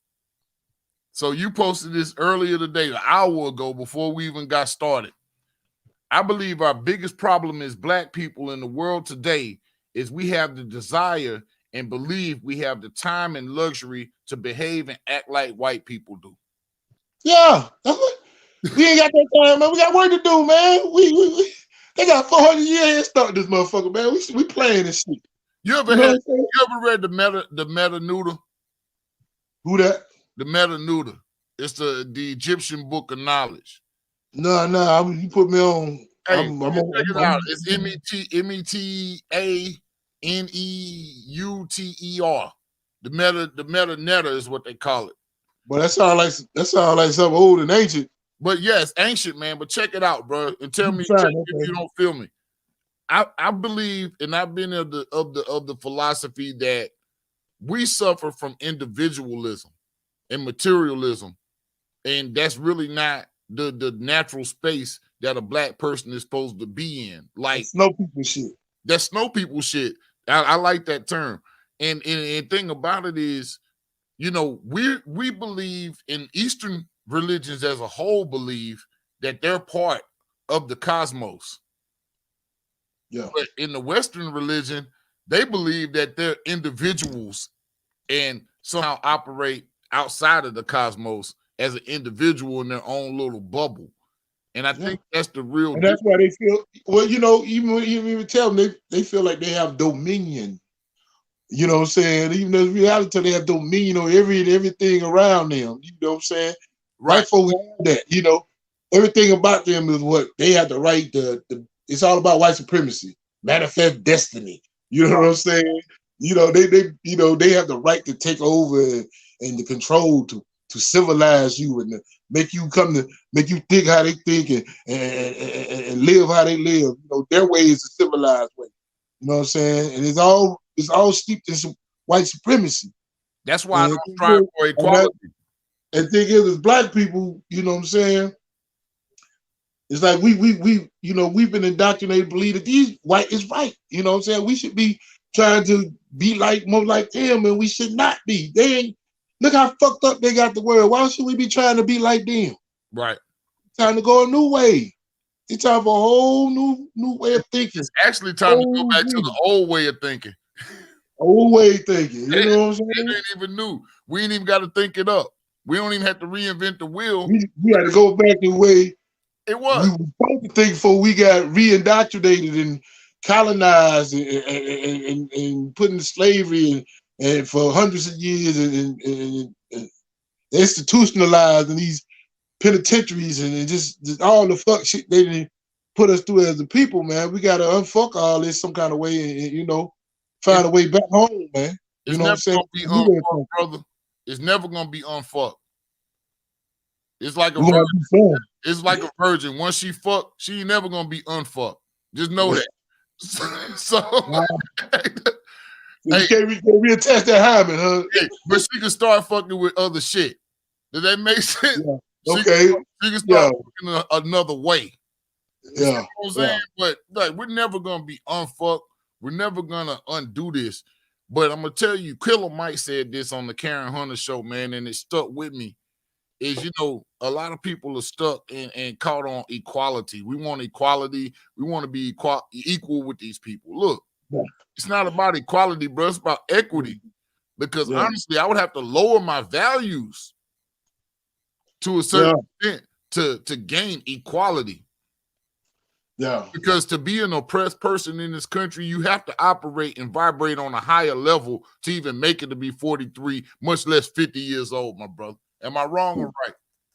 So you posted this earlier today, an hour ago, before we even got started. I believe our biggest problem as black people in the world today is we have the desire and believe we have the time and luxury to behave and act like white people do. Yeah. We ain't got that time, man. We got work to do, man. We they got 400 years start this motherfucker, man. We playing this shit. You ever read the Meta Nuda? Who that? The Meta Nuda. It's the Egyptian book of knowledge. No, you put me on. Hey, check it out. It's METANEUTER. The meta netta is what they call it. But that sounds like something old and ancient. But yes, ancient, man. But check it out, bro, and tell me if you don't feel me. I believe, and I've been of the philosophy that we suffer from individualism and materialism, and that's really not the natural space that a black person is supposed to be in. Like snow people shit. That's snow people shit. I like that term. And thing about it is, you know, we believe in Eastern religions as a whole believe that they're part of the cosmos. Yeah. But in the Western religion, they believe that they're individuals and somehow operate outside of the cosmos as an individual in their own little bubble. And I think that's the real. And that's why they feel, well, you know, even tell them they feel like they have dominion. You know what I'm saying? Even though in reality they have dominion over everything around them. You know what I'm saying? Right. White folks have that, you know. Everything about them is what they have the right to it's all about white supremacy, manifest destiny. You know what I'm saying? You know, they have the right to take over and the control to civilize you and to make you think how they think and live how they live. You know, their way is a civilized way. You know what I'm saying? And it's all steeped in some white supremacy. That's why I don't strive for equality. And the thing is, as black people, you know what I'm saying? It's like we you know, we've been indoctrinated to believe that these white is right. You know what I'm saying? We should be trying to be more like them, and we should not be. They ain't. Look how fucked up they got the world. Why should we be trying to be like them? Right. Time to go a new way. It's time for a whole new way of thinking. It's actually time to go back to the old way of thinking. Old way of thinking. You know what I'm saying? It ain't even new. We ain't even got to think it up. We don't even have to reinvent the wheel. We had to go back the way it was. We were supposed to think before we got re-indoctrinated and colonized and put into slavery and for hundreds of years and institutionalized in these penitentiaries and just all the fuck shit they didn't put us through as a people, man. We got to unfuck all this some kind of way and you know, find a way back home, man. It's never gonna be unfucked, brother. It's never gonna be unfucked. It's like a virgin. It's like a virgin. Once she fuck, she ain't never gonna be unfucked. Just know that. So you can't reattach that hymen, huh? Hey, but she can start fucking with other shit. Does that make sense? Yeah. Okay. She can start fucking another way. Yeah. You know what I'm saying? But like, we're never gonna be unfucked. We're never gonna undo this. But I'm gonna tell you, Killer Mike said this on the Karen Hunter show, man, and it stuck with me. is, a lot of people are stuck and caught on equality. We want equality. We want to be equal with these people. Look, it's not about equality, bro. It's about equity. Because honestly, I would have to lower my values to a certain extent to gain equality. Yeah. Because to be an oppressed person in this country, you have to operate and vibrate on a higher level to even make it to be 43, much less 50 years old, my brother. Am I wrong or right?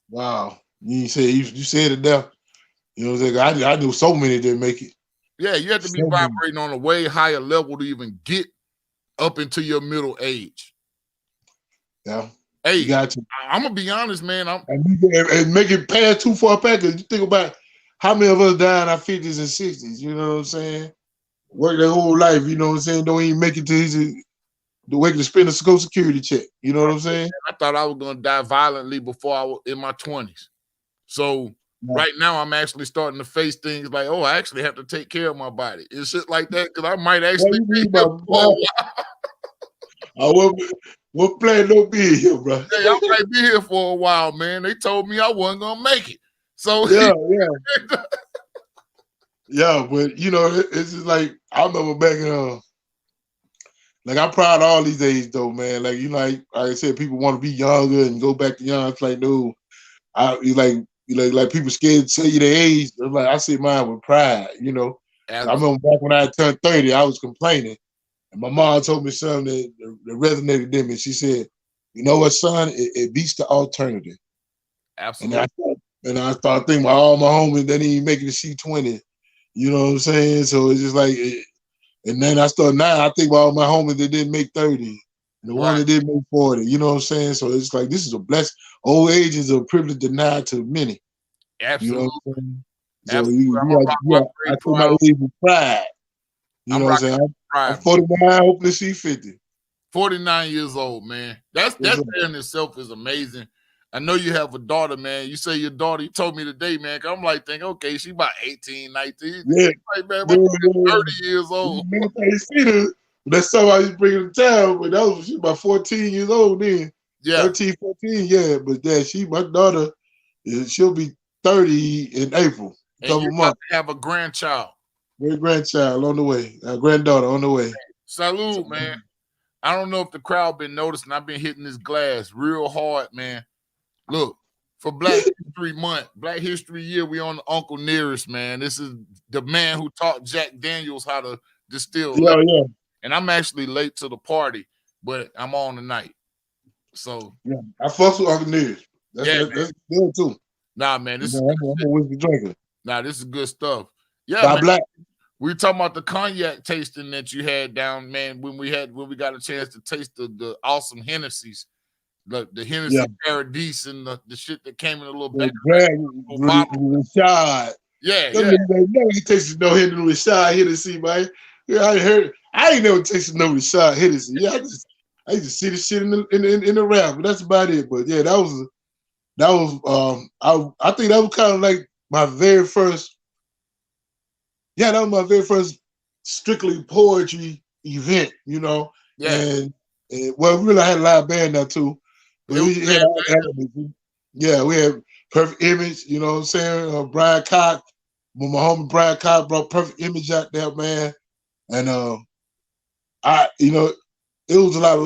Wow. You said it there. You know what I'm saying? I knew so many didn't make it. Yeah, you have to be vibrating on a way higher level to even get up into your middle age. Yeah. Hey, I'm gonna be honest, man. And make it past too far back. Cause you think about how many of us died in our 50s and 60s, you know what I'm saying? Work their whole life, you know what I'm saying? Don't even make it to the way to spend a Social Security check. You know what I'm saying? I thought I was gonna die violently before I was in my 20s. So right now I'm actually starting to face things like, oh, I actually have to take care of my body and shit like that because I might actually be here for a while. What plan don't be here, bro? Hey, I might be here for a while, man. They told me I wasn't gonna make it. So yeah. Yeah, but it's just like I remember back in like I'm proud of all these days though, man. Like like I said, people want to be younger and go back to young. It's like no, like people scared to tell you their age. I'm like I say mine with pride, I remember back when I turned 30, I was complaining. And my mom told me something that resonated with me. She said, "You know what, son? It beats the alternative." Absolutely. And I started thinking about all my homies that didn't even make it to C20. You know what I'm saying? So it's just like, and then I think about all my homies that didn't make 30, and the one that didn't make 40. You know what I'm saying? So it's like this is a blessing. Old age is a privilege denied to many. Absolutely. You know what I'm saying? So I take my age with pride. You know what I'm saying? I'm 49, hopefully see 50. 49 years old, man. That in itself is amazing. I know you have a daughter, man. You say your daughter, you told me today, man. I'm like thinking, okay, she about 18, 19. Yeah. Like, man, 30 years old. That's something I used to bring to town, but she about 14 years old then. Yeah. 13, 14, yeah. But my daughter, she'll be 30 in April. And you're about to have a grandchild. Great grandchild on the way. A granddaughter on the way. Salute, man. I don't know if the crowd been noticing. I've been hitting this glass real hard, man. Look, for Black History Month, Black History Year, we on the Uncle Nearest, man. This is the man who taught Jack Daniels how to distill. Yeah. And I'm actually late to the party, but I'm on tonight. So yeah, I fuck with Uncle Nearest. That's good too. Nah, man, this is I'm a whiskey drinker. Nah, this is good stuff. Yeah, man. Black. We were talking about the cognac tasting that you had down, man, when we got a chance to taste the awesome Hennessy's, the Hennessy Paradise and the shit that came in a little bag. Rashad. Yeah. Never tasted no Hennessy, man. Yeah, I ain't never tasted no Rashad Hennessy. Yeah, I used to see the shit in the rap, but that's about it. But yeah, that was I think that was kind of like my very first. Yeah, that was my very first strictly poetry event, Yeah. And well, we really had a live band now too. But we had Perfect Image, you know what I'm saying? Brian Cox, when my homie Brian Cox brought Perfect Image out there, man. And it was a lot of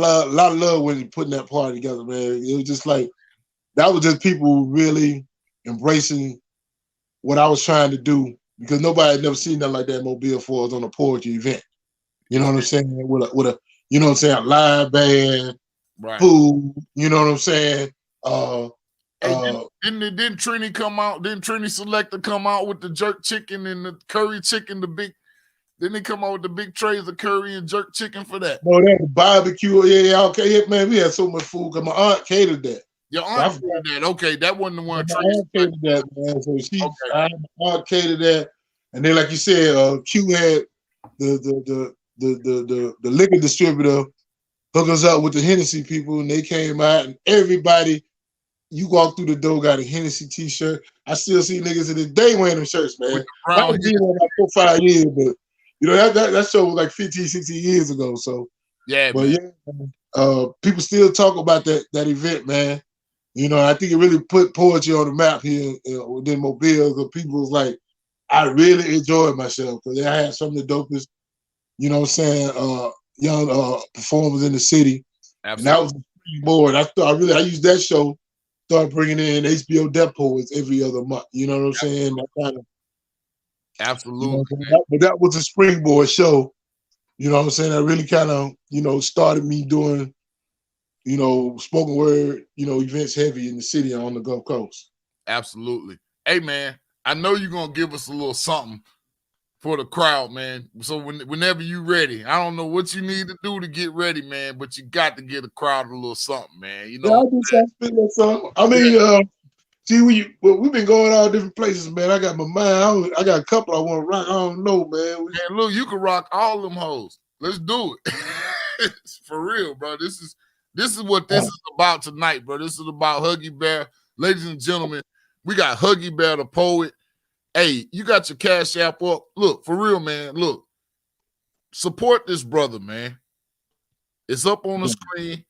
love when he putting that party together, man. It was just like that was just people really embracing what I was trying to do. Because nobody had never seen nothing like that in Mobile for us on a poetry event. You know what I'm saying? With a you know what I'm saying, a live band, food, you know what I'm saying? Didn't Trini come out? Didn't Trini Selector come out with the jerk chicken and the curry chicken, didn't they come out with the big trays of curry and jerk chicken for that? No, that barbecue, okay, man, we had so much food because my aunt catered that. Your aunt catered that. Okay, that wasn't the one. My aunt catered that, man. So my aunt catered that, and then like you said, Q had the liquor distributor hook us up with the Hennessy people, and they came out, and everybody, you walk through the door, got a Hennessy t-shirt. I still see niggas to this day wearing them shirts, man. I was been there about 4-5 years, but that show was like 15, 16 years ago. So yeah, but man. people still talk about that event, man. You know, I think it really put poetry on the map here within Mobile, because people was like, I really enjoyed myself because I had some of the dopest, you know what I'm saying, young performers in the city. Absolutely. And that was the springboard. I used that show, started bringing in HBO Da Poets every other month. You know what I'm saying? That kind of, Absolutely. You know, but that was a springboard show. You know what I'm saying? That really kind of, you know, started me doing, you know, spoken word, you know, events heavy in the city on the Gulf Coast. Absolutely. Hey, man, I know you're going to give us a little something for the crowd, man. So whenever you're ready, I don't know what you need to do to get ready, man, but you got to give the crowd a little something, man. You know, yeah, I'll do something. I mean, see, we've been going all different places, man. I got my mind. I got a couple I want to rock. I don't know, man. Man, look, you can rock all them hoes. Let's do it. For real, bro. This is what this is about tonight, bro. This is about Huggy Bear. Ladies and gentlemen, we got Huggy Bear the Poet. Hey, you got your Cash App up. Look, for real, man. Look, support this brother, man. It's up on the screen.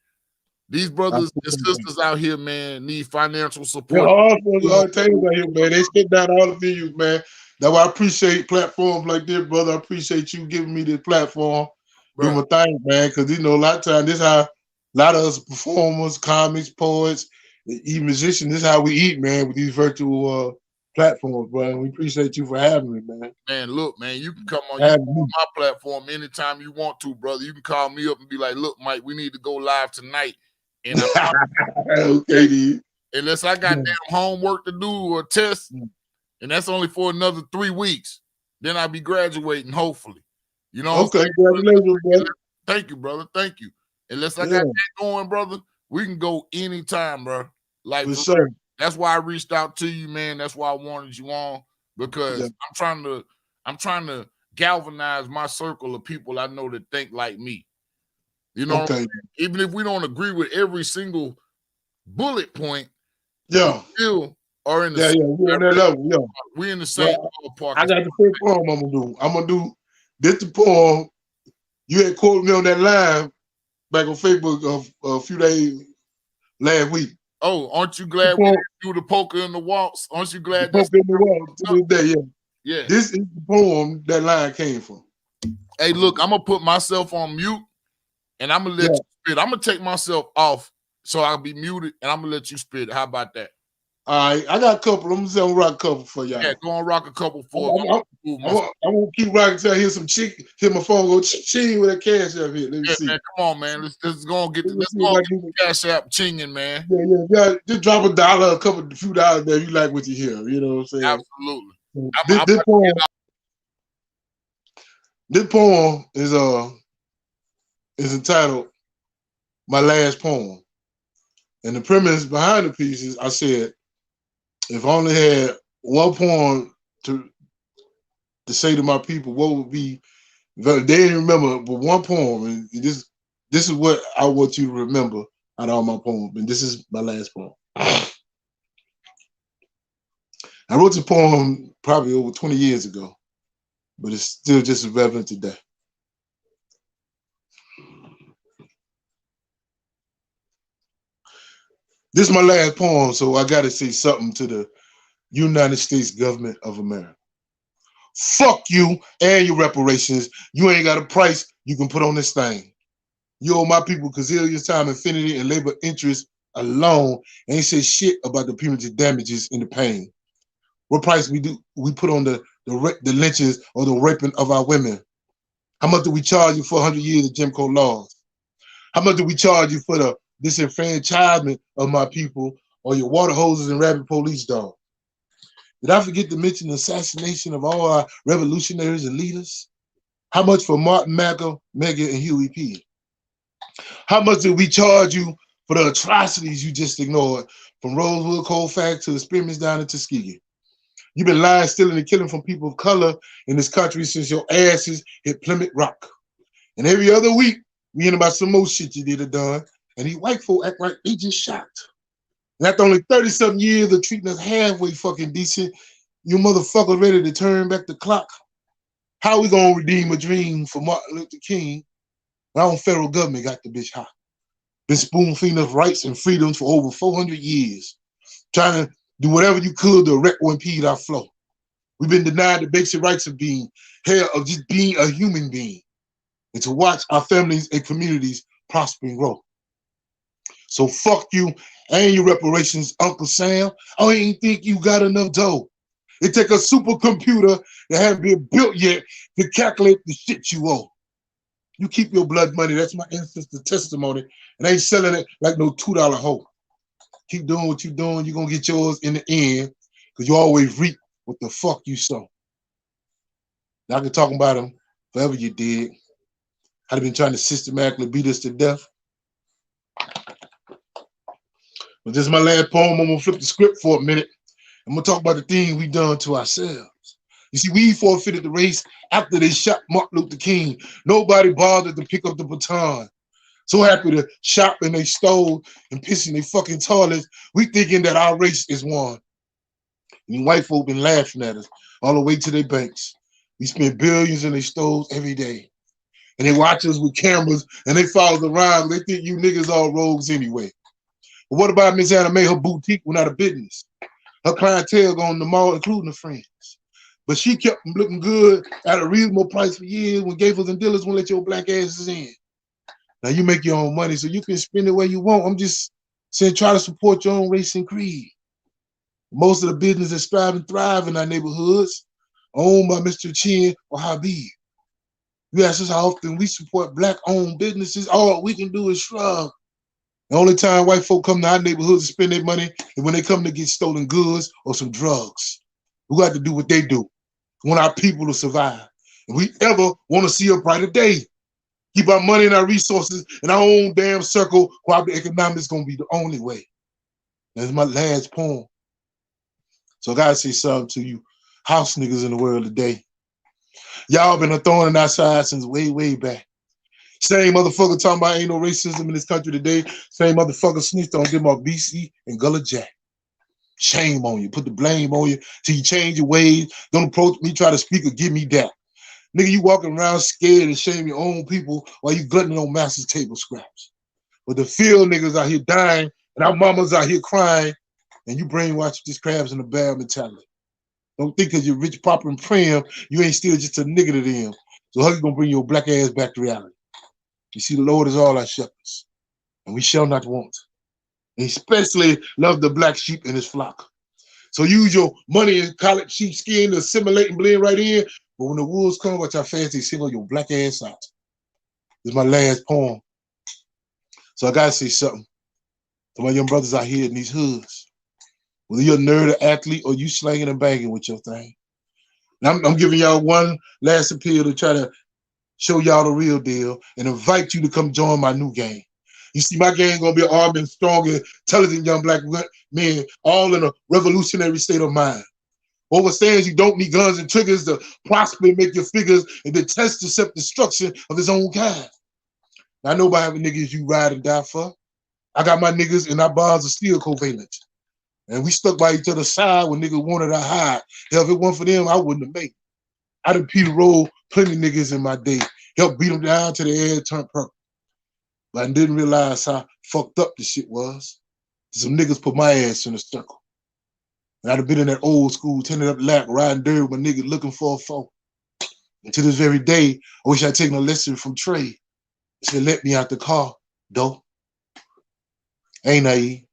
These brothers and sisters out here, man, need financial support. All tables out here, man. They spit down all the venues, man. That's why I appreciate platforms like this, brother. I appreciate you giving me this platform. Do my thing, man, because you know, a lot of times this is how a lot of us performers, comics, poets, even musicians, this is how we eat, man, with these virtual platforms, bro. And we appreciate you for having me, man. Man, look, man, you can come on my platform anytime you want to, brother. You can call me up and be like, look, Mike, we need to go live tonight. And okay, unless I got damn homework to do or a test, and that's only for another 3 weeks, then I'll be graduating, hopefully. You know, okay, congratulations, brother. Thank you, brother. Thank you. Unless I got that going, brother, we can go anytime, bro. Like, sure. That's why I reached out to you, man. That's why I wanted you on, because I'm trying to galvanize my circle of people I know that think like me. You know, even if we don't agree with every single bullet point, we still are in the we're on that level. We're in the same ballpark. I got the first poem I'm gonna do this the poem. You had quoted me on that live back on Facebook a few days last week. Oh, aren't you glad we didn't do the poker in the waltz? Aren't you glad poker in the waltz to this day? Yeah. This is the poem that line came from. Hey, look, I'm gonna put myself on mute. And I'm gonna let you spit. I'm gonna take myself off so I'll be muted, and I'm gonna let you spit. How about that? All right, I got a couple. I'm gonna rock a couple for y'all. Yeah, go on, rock a couple for. I'm gonna keep rocking till I hear some chick. Hear my phone go ching with a cash app here. Let me see. Man, come on, man. Let's go and get the cash app chinging, man. Yeah. Just drop $1, a few dollars, man. You like what you hear. You know what I'm saying? Absolutely. This poem is entitled "My Last Poem," and the premise behind the piece is I said, if I only had one poem to say to my people, what would be? They didn't remember, but one poem, and this is what I want you to remember out of all my poems, and this is my last poem. I wrote the poem probably over 20 years ago, but it's still just as relevant today. This is my last poem, so I got to say something to the United States government of America. Fuck you and your reparations. You ain't got a price you can put on this thing. You owe my people gazillions time, infinity, and labor interest alone. Ain't say shit about the punitive damages and the pain. What price we put on the lynchings or the raping of our women? How much do we charge you for 100 years of Jim Crow laws? How much do we charge you for the disenfranchisement of my people or your water hoses and rabid police dogs? Did I forget to mention the assassination of all our revolutionaries and leaders? How much for Martin, Malcolm, Megan, and Huey P? How much did we charge you for the atrocities you just ignored, from Rosewood, Colfax to experiments down in Tuskegee? You've been lying, stealing, and killing from people of color in this country since your asses hit Plymouth Rock. And every other week, we hear about some more shit you did or done, and these white folk act like they just shocked. And after only 30-something years of treating us halfway fucking decent, you motherfuckers ready to turn back the clock? How we gonna redeem a dream for Martin Luther King? Our own federal government got the bitch hot. been spoon-feeding us rights and freedoms for over 400 years, trying to do whatever you could to wreck or impede our flow. We've been denied the basic rights of being, hell, of just being a human being, and to watch our families and communities prosper and grow. So fuck you and your reparations, Uncle Sam. I ain't think you got enough dough. It take a supercomputer that haven't been built yet to calculate the shit you owe. You keep your blood money. That's my ancestor testimony. And ain't selling it like no $2 hoe. Keep doing what you're doing. You're going to get yours in the end because you always reap what the fuck you sow. Now, I can talk about them forever you did. How they been trying to systematically beat us to death. But this is my last poem. I'm going to flip the script for a minute. I'm going to talk about the things we done to ourselves. You see, we forfeited the race after they shot Martin Luther King. Nobody bothered to pick up the baton. So happy to shop in they stove and piss in they fucking toilets, we thinking that our race is won. And white folk been laughing at us all the way to their banks. We spend billions in their stoves every day. And they watch us with cameras and they follow us around. They think you niggas all rogues anyway. But what about Miss Anna Mae? Her boutique went out of business. Her clientele going to the mall, including her friends. But she kept them looking good at a reasonable price for years when Gafers and dealers won't let your black asses in. Now you make your own money, so you can spend it where you want. I'm just saying try to support your own race and creed. Most of the businesses that strive and thrive in our neighborhoods are owned by Mr. Chin or Habib. You ask us how often we support black-owned businesses, all we can do is shrug. The only time white folk come to our neighborhoods to spend their money is when they come to get stolen goods or some drugs. We got to do what they do. We want our people to survive. If we ever want to see a brighter day, keep our money and our resources in our own damn circle, cooperative economics is going to be the only way. That's my last poem. So I got to say something to you house niggas in the world today. Y'all been a thorn in our side since way, way back. Same motherfucker talking about ain't no racism in this country today. Same motherfucker snitched on them off BC and Gullah Jack. Shame on you. Put the blame on you till you change your ways. Don't approach me, try to speak or give me that. Nigga, you walking around scared and shame your own people while you gluttoning on master's table scraps. But the field niggas out here dying and our mamas out here crying and you brainwash this crabs in the barrel mentality. Don't think because you're rich, proper, and prim, you ain't still just a nigga to them. So Huggy gonna bring your black ass back to reality. You see, the Lord is all our shepherds, and we shall not want. And especially love the black sheep in his flock. So use your money and collared sheepskin to assimilate and blend right in. But when the wolves come, watch how fast they single your black ass out. This is my last poem. So I gotta say something to my young brothers out here in these hoods. Whether you're a nerd or athlete or you slanging and banging with your thing. Now I'm giving y'all one last appeal to try to show y'all the real deal and invite you to come join my new gang. You see, my gang gonna be armed and strong and intelligent young black men, all in a revolutionary state of mind. What we're saying is you don't need guns and triggers to prosper and make your figures and detest the self-destruction of his own kind. Now, I know about having niggas you ride and die for. I got my niggas and our bonds are still covalent. And we stuck by each other's side when niggas wanted our hide. Hell, if it weren't for them, I wouldn't have made it. I done Peter roll plenty niggas in my day. Helped beat them down to the air turned purple. But I didn't realize how fucked up this shit was. Some niggas put my ass in a circle. And I'd have been in that old school, turning up lap, riding dirty with my nigga looking for a foe. And to this very day, I wish I'd taken a lesson from Trey. He said, let me out the car, though. Ain't naive.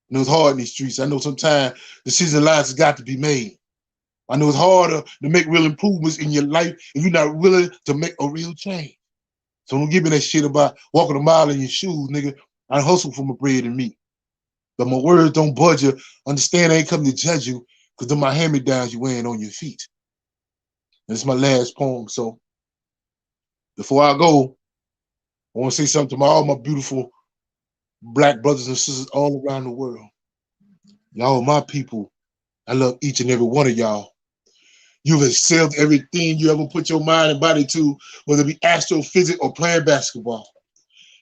You know, it's hard in these streets. I know sometimes decision lines has got to be made. I know it's harder to make real improvements in your life if you're not willing to make a real change. So don't give me that shit about walking a mile in your shoes, nigga. I hustle for my bread and meat. But my words don't budge you. Understand I ain't coming to judge you because they're my hand-me-downs you wearing on your feet. And it's my last poem. So before I go, I want to say something to all my beautiful black brothers and sisters all around the world. Y'all my people. I love each and every one of y'all. You've excelled everything you ever put your mind and body to, whether it be astrophysics or playing basketball.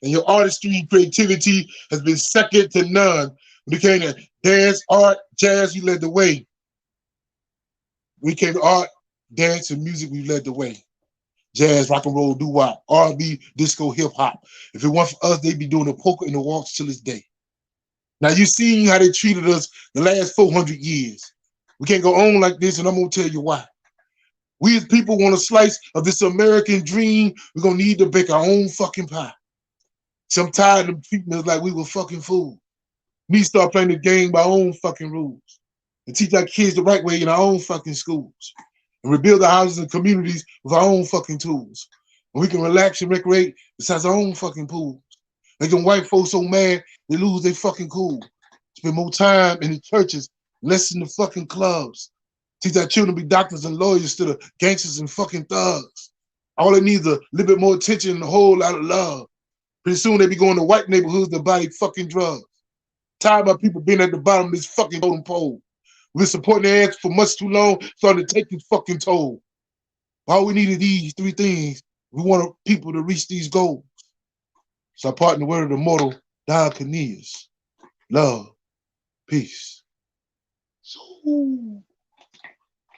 And your artistry and creativity has been second to none. When it came to dance, art, jazz, you led the way. When it came to art, dance, and music, we led the way. jazz, rock and roll, doo-wop, R&B, disco, hip-hop. If it weren't for us, they'd be doing the polka and the waltz till this day. Now, you seen how they treated us the last 400 years. We can't go on like this, and I'm going to tell you why. We as people want a slice of this American dream. We're going to need to bake our own fucking pie. So I'm tired of treating us like we were fucking fools. We need to start playing the game by our own fucking rules and teach our kids the right way in our own fucking schools and rebuild our houses and communities with our own fucking tools. And we can relax and recreate besides our own fucking pools. Make them white folks so mad they lose their fucking cool. Spend more time in the churches, less in the fucking clubs. Teach our children to be doctors and lawyers instead of gangsters and fucking thugs. All they need is a little bit more attention and a whole lot of love. Pretty soon they be going to white neighborhoods to buy fucking drugs. Tired of people being at the bottom of this fucking totem pole. We've been supporting their ass for much too long, starting to take this fucking toll. All we need is these three things. We want people to reach these goals. So I part in the word of the mortal, Don Cornelius. Love, peace. So,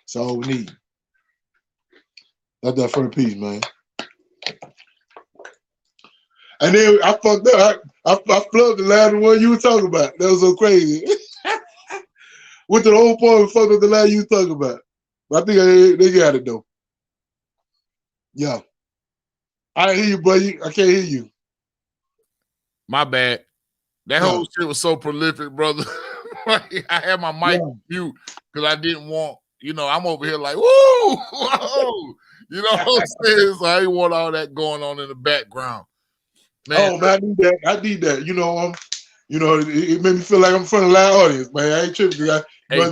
that's all we need. That's that first piece, man. And then I fucked up. I flubbed the last one you were talking about. That was so crazy. Went to the whole point and fucked up the last you were talking about. But I think they got it though. Yeah. I didn't hear you, buddy. I can't hear you. My bad. That whole shit was so prolific, brother. I had my mic mute because I didn't want, I'm over here like, woo, whoa. You know what I'm saying? So I didn't want all that going on in the background. Man. Oh man, I need that. It made me feel like I'm in front of a live audience, man. I ain't tripping. But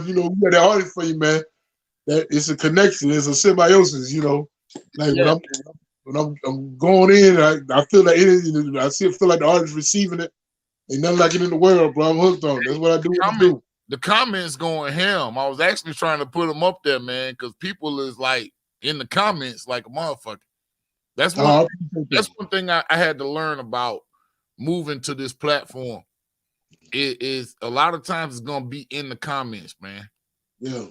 we got that audience for you, man. That it's a connection, it's a symbiosis, Like when I'm going in, I feel like it. I feel like the audience receiving it. Ain't nothing like it in the world, bro. I'm hooked on it. That's what I do. The comments going ham. I was actually trying to put them up there, man, because people is like in the comments like a motherfucker. That's one thing I had to learn about moving to this platform. It is a lot of times it's gonna be in the comments, man. Yeah,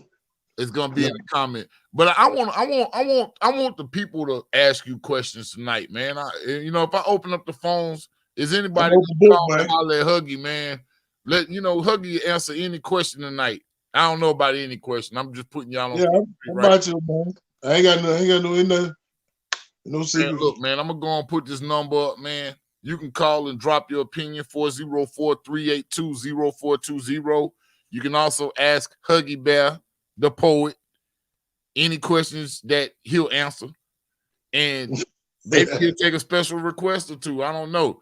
it's gonna be in the comment. But I want the people to ask you questions tonight, man. If I open up the phones, is anybody holler at Huggy, man? Let Huggy answer any question tonight. I don't know about any question. I'm just putting y'all on. Yeah, I'm about you, man. I ain't got no secret. Man, look, man, I'm gonna go and put this number up, man. You can call and drop your opinion, 404-382-0420. You can also ask Huggy Bear Da Poet any questions that he'll answer. And maybe he'll take a special request or two. I don't know.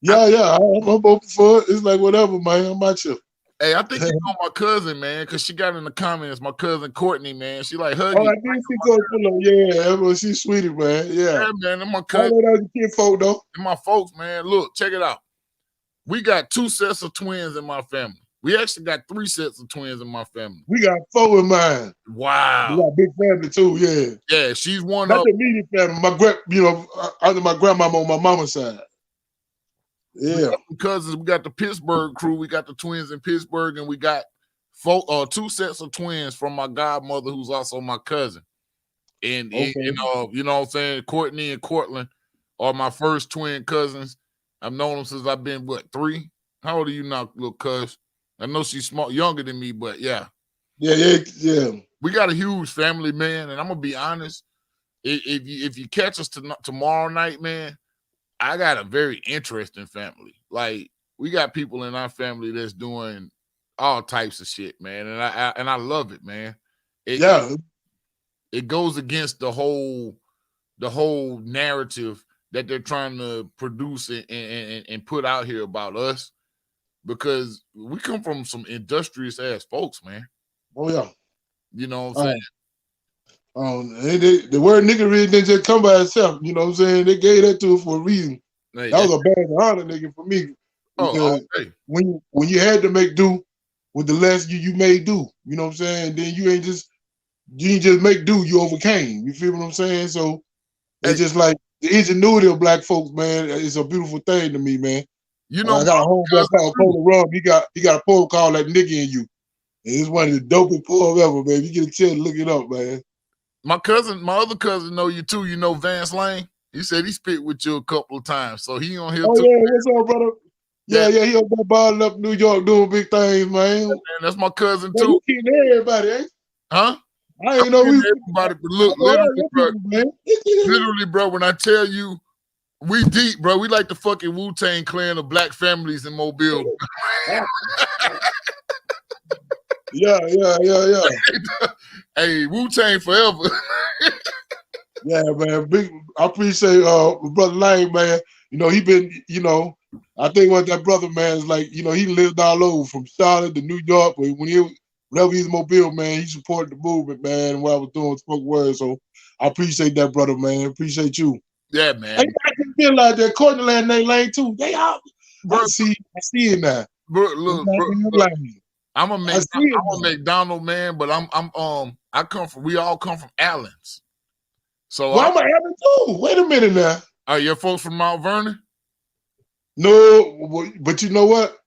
Yeah, I'm open for it. It's like whatever, man. I'm about you. Hey, I think you know my cousin, man, because she got in the comments. My cousin Courtney, man, she like Huggy. Oh, I did see Courtney. Yeah, she's sweetie, man. Yeah, man, and my cousin. I know that was kid folk though. And my folks, man. Look, check it out. We got 2 sets of twins in my family. We actually got 3 sets of twins in my family. We got 4 in mine. Wow. We got a big family too. Yeah. Yeah, she's one Not of the immediate family. Under my grandmama on my mama's side. Yeah, cousins. We got the Pittsburgh crew. We got the twins in Pittsburgh, and we got 2 sets of twins from my godmother, who's also my cousin. And you know what I'm saying. Courtney and Cortland are my first twin cousins. I've known them since I've been 3. How old are you now, little cuz? I know she's small, younger than me, but yeah. We got a huge family, man. And I'm gonna be honest. If you catch us tomorrow night, man. I got a very interesting family. Like, we got people in our family that's doing all types of shit, man. And I love it, man. It goes against the whole narrative that they're trying to produce and put out here about us, because we come from some industrious ass folks, man. Oh yeah. You know what I'm saying? The word nigga really didn't just come by itself. You know what I'm saying? They gave that to it for a reason. That was a badge of honor, nigga, for me. Because when you had to make do with the less you made do, you know what I'm saying? Then you ain't just make do, you overcame. You feel what I'm saying? So it's just like the ingenuity of black folks, man. It's a beautiful thing to me, man. I got a homeboy called Polar Rum. He got a poem called That Nigga in You. And it's one of the dopest poems ever, man. You get a chance to look it up, man. My other cousin know you too. You know Vance Lane. He said he spit with you a couple of times, so he on here Oh too. yeah, what's up, brother? Yeah, Yeah. he up there balling up New York doing big things, man. Man, that's my cousin Man, too. you kidding everybody, ain't you? Huh? I ain't know we. Everybody, but look, I know all literally, your bro. people, man. Literally, bro. When I tell you, we deep, bro. We like the fucking Wu-Tang Clan of black families in Mobile. Yeah. Hey, Wu-Tang forever. Yeah, man. I appreciate brother Lane, man. You know, he been, I think what that brother, man, is like, he lived all over from Charlotte to New York. But whenever he's Mobile, man, he supported the movement, man, and what I was doing spoke word. So I appreciate that, brother, man. Appreciate you. Yeah, man. Hey, I can feel like that Courtney Land Lane too. They out. I see it now. Bro, look. I'm a McDonald man, but we all come from Allens. So I'm an Allen too. Wait a minute now. Are your folks from Mount Vernon? No, but you know what?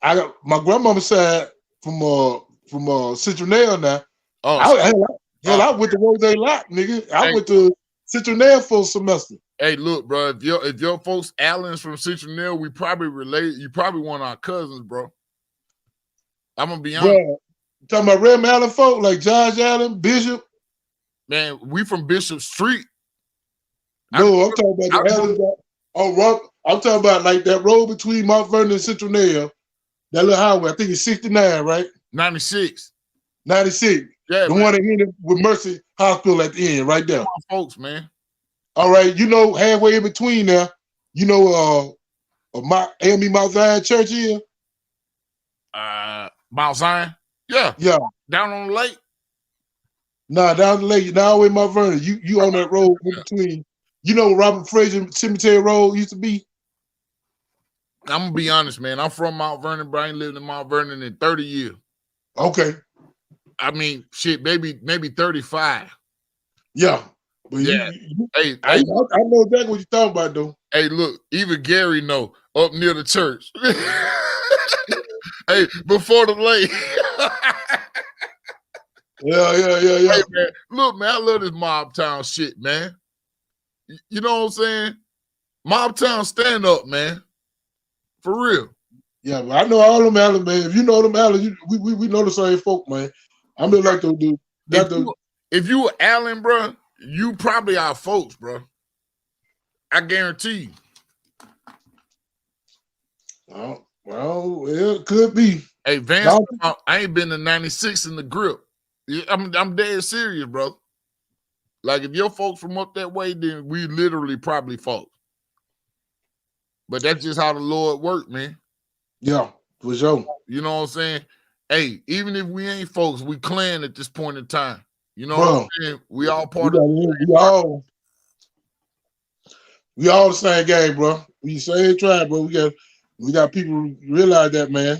I got my grandmama side from Citronelle now. Oh, I went to Rose Lot, nigga. I went to Citronelle for a semester. Hey, look, bro. If your folks Allen's from Citronelle, we probably relate. You probably one of our cousins, bro. I'm gonna be honest. Bro, talking about Red Allen folk like Josh Allen, Bishop. Man, we from Bishop Street. No, I'm talking about the Allen. I'm talking about like that road between Mount Vernon and Citronelle. That little highway. I think it's 69, right? 96. 96. Yeah, the one that ended with Mercy Hospital at the end, right there. Folks, man. All right, halfway in between there, AME Mount Zion Church here. Mount Zion? Yeah. Down on the lake? Nah, down the lake, down way Mount Vernon. You on that road in between. You know Robert Fraser Cemetery Road used to be? I'm gonna be honest, man. I'm from Mount Vernon, but I ain't lived in Mount Vernon in 30 years. Okay. I mean, shit, maybe 35. Yeah. But yeah. I know exactly what you're talking about, though. Hey, look, even Gary know up near the church. Hey, before the lake. Yeah. Hey, man, look, man, I love this Mobtown shit, man. You know what I'm saying? Mobtown stand up, man. For real. Yeah, but I know all them Allen, man. If you know them Allen, we know the same folk, man. I'm just like to do. If you were Allen, bro, you probably our folks, bro. I guarantee you. Well, it could be. Hey, Vance, I ain't been to 96 in the grip. I'm dead serious, bro. Like, if your folks from up that way, then we literally probably folks. But that's just how the Lord worked, man. Yeah, for sure. You know what I'm saying? Hey, even if we ain't folks, we clan at this point in time. You know what I'm saying? We all part of we all the same game, bro. We same tribe, bro. We got people who realize that, man.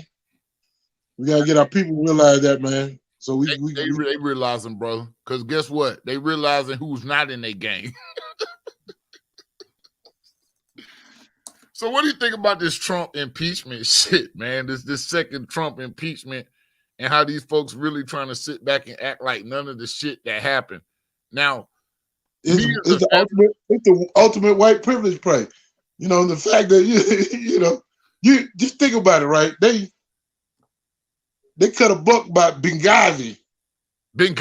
We gotta get our people to realize that, man. So they realizing, brother. Because guess what? They realizing who's not in their game. So what do you think about this Trump impeachment shit, man? This second Trump impeachment and how these folks really trying to sit back and act like none of the shit that happened. Now, it's the ultimate white privilege play. You know, the fact that you just think about it, right? They cut a buck about Benghazi. For 8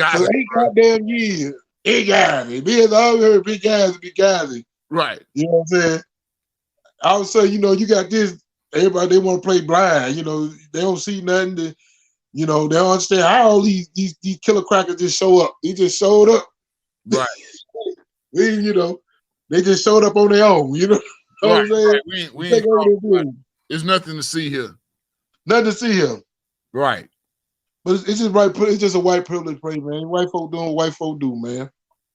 goddamn years. Benghazi. Because I always heard Benghazi. Right. You know what I'm saying? I would say, you got this, everybody, they want to play blind. They don't see nothing. They don't understand how all these killer crackers just show up. They just showed up. Right. They just showed up on their own, What I'm saying? We ain't there's nothing to see here. Nothing to see here. Right. But it's just right. It's just a white privilege play, man. White folk doing what white folk do, man.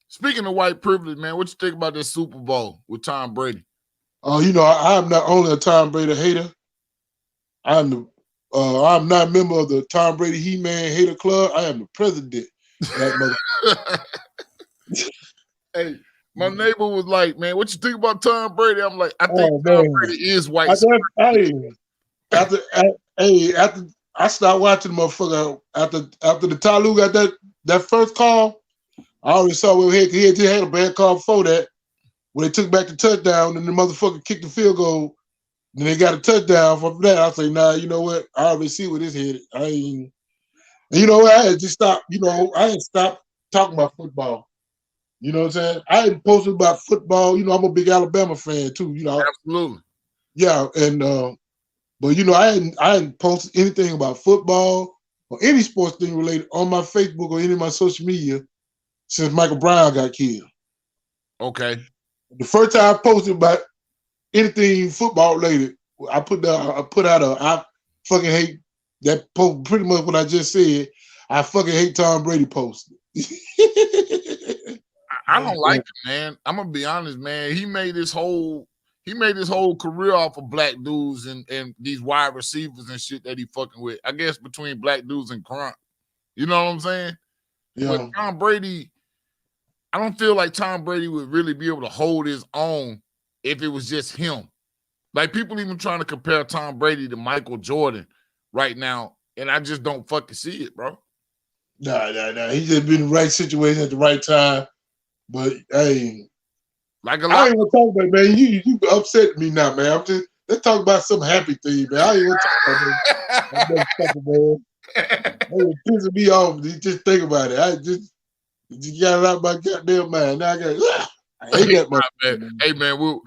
Speaking of white privilege, man, what you think about this Super Bowl with Tom Brady? I am not only a Tom Brady hater. I'm not a member of the Tom Brady He-Man Hater Club. I am the president. Hey, my neighbor was like, "Man, what you think about Tom Brady?" I'm like, "I think Tom Brady is white." After I stopped watching the motherfucker after the Tyloo got that first call, I already saw where he just had a bad call before that. When they took back the touchdown and the motherfucker kicked the field goal, then they got a touchdown from that. I say, nah, you know what? I already see where this headed. I ain't. And you know what? I had just stopped. You know, I had stopped talking about football. You know what I'm saying? I hadn't posted about football. You know, I'm a big Alabama fan too. You know, Absolutely. yeah, and but you know, I hadn't posted anything about football or any sports thing related on my Facebook or any of my social media since Michael Brown got killed. Okay. The first time I posted about anything football related, I put out I fucking hate that post. Pretty much what I just said. I fucking hate Tom Brady posted. I don't like him, man. I'm gonna be honest, man. He made his whole career off of black dudes and these wide receivers and shit that he fucking with. I guess between black dudes and Gronk. You know what I'm saying? Yeah. But Tom Brady, I don't feel like Tom Brady would really be able to hold his own if it was just him. Like people even trying to compare Tom Brady to Michael Jordan right now, and I just don't fucking see it, bro. Nah. He just been in the right situation at the right time. But hey, Like a I lot. ain't gonna talk about it, man. You upset me now, man. Let's talk about some happy thing, man. I ain't gonna talk about that man. It pisses me off. Just think about it. I just got it out of my goddamn mind. Now I hate that man. Hey man, we'll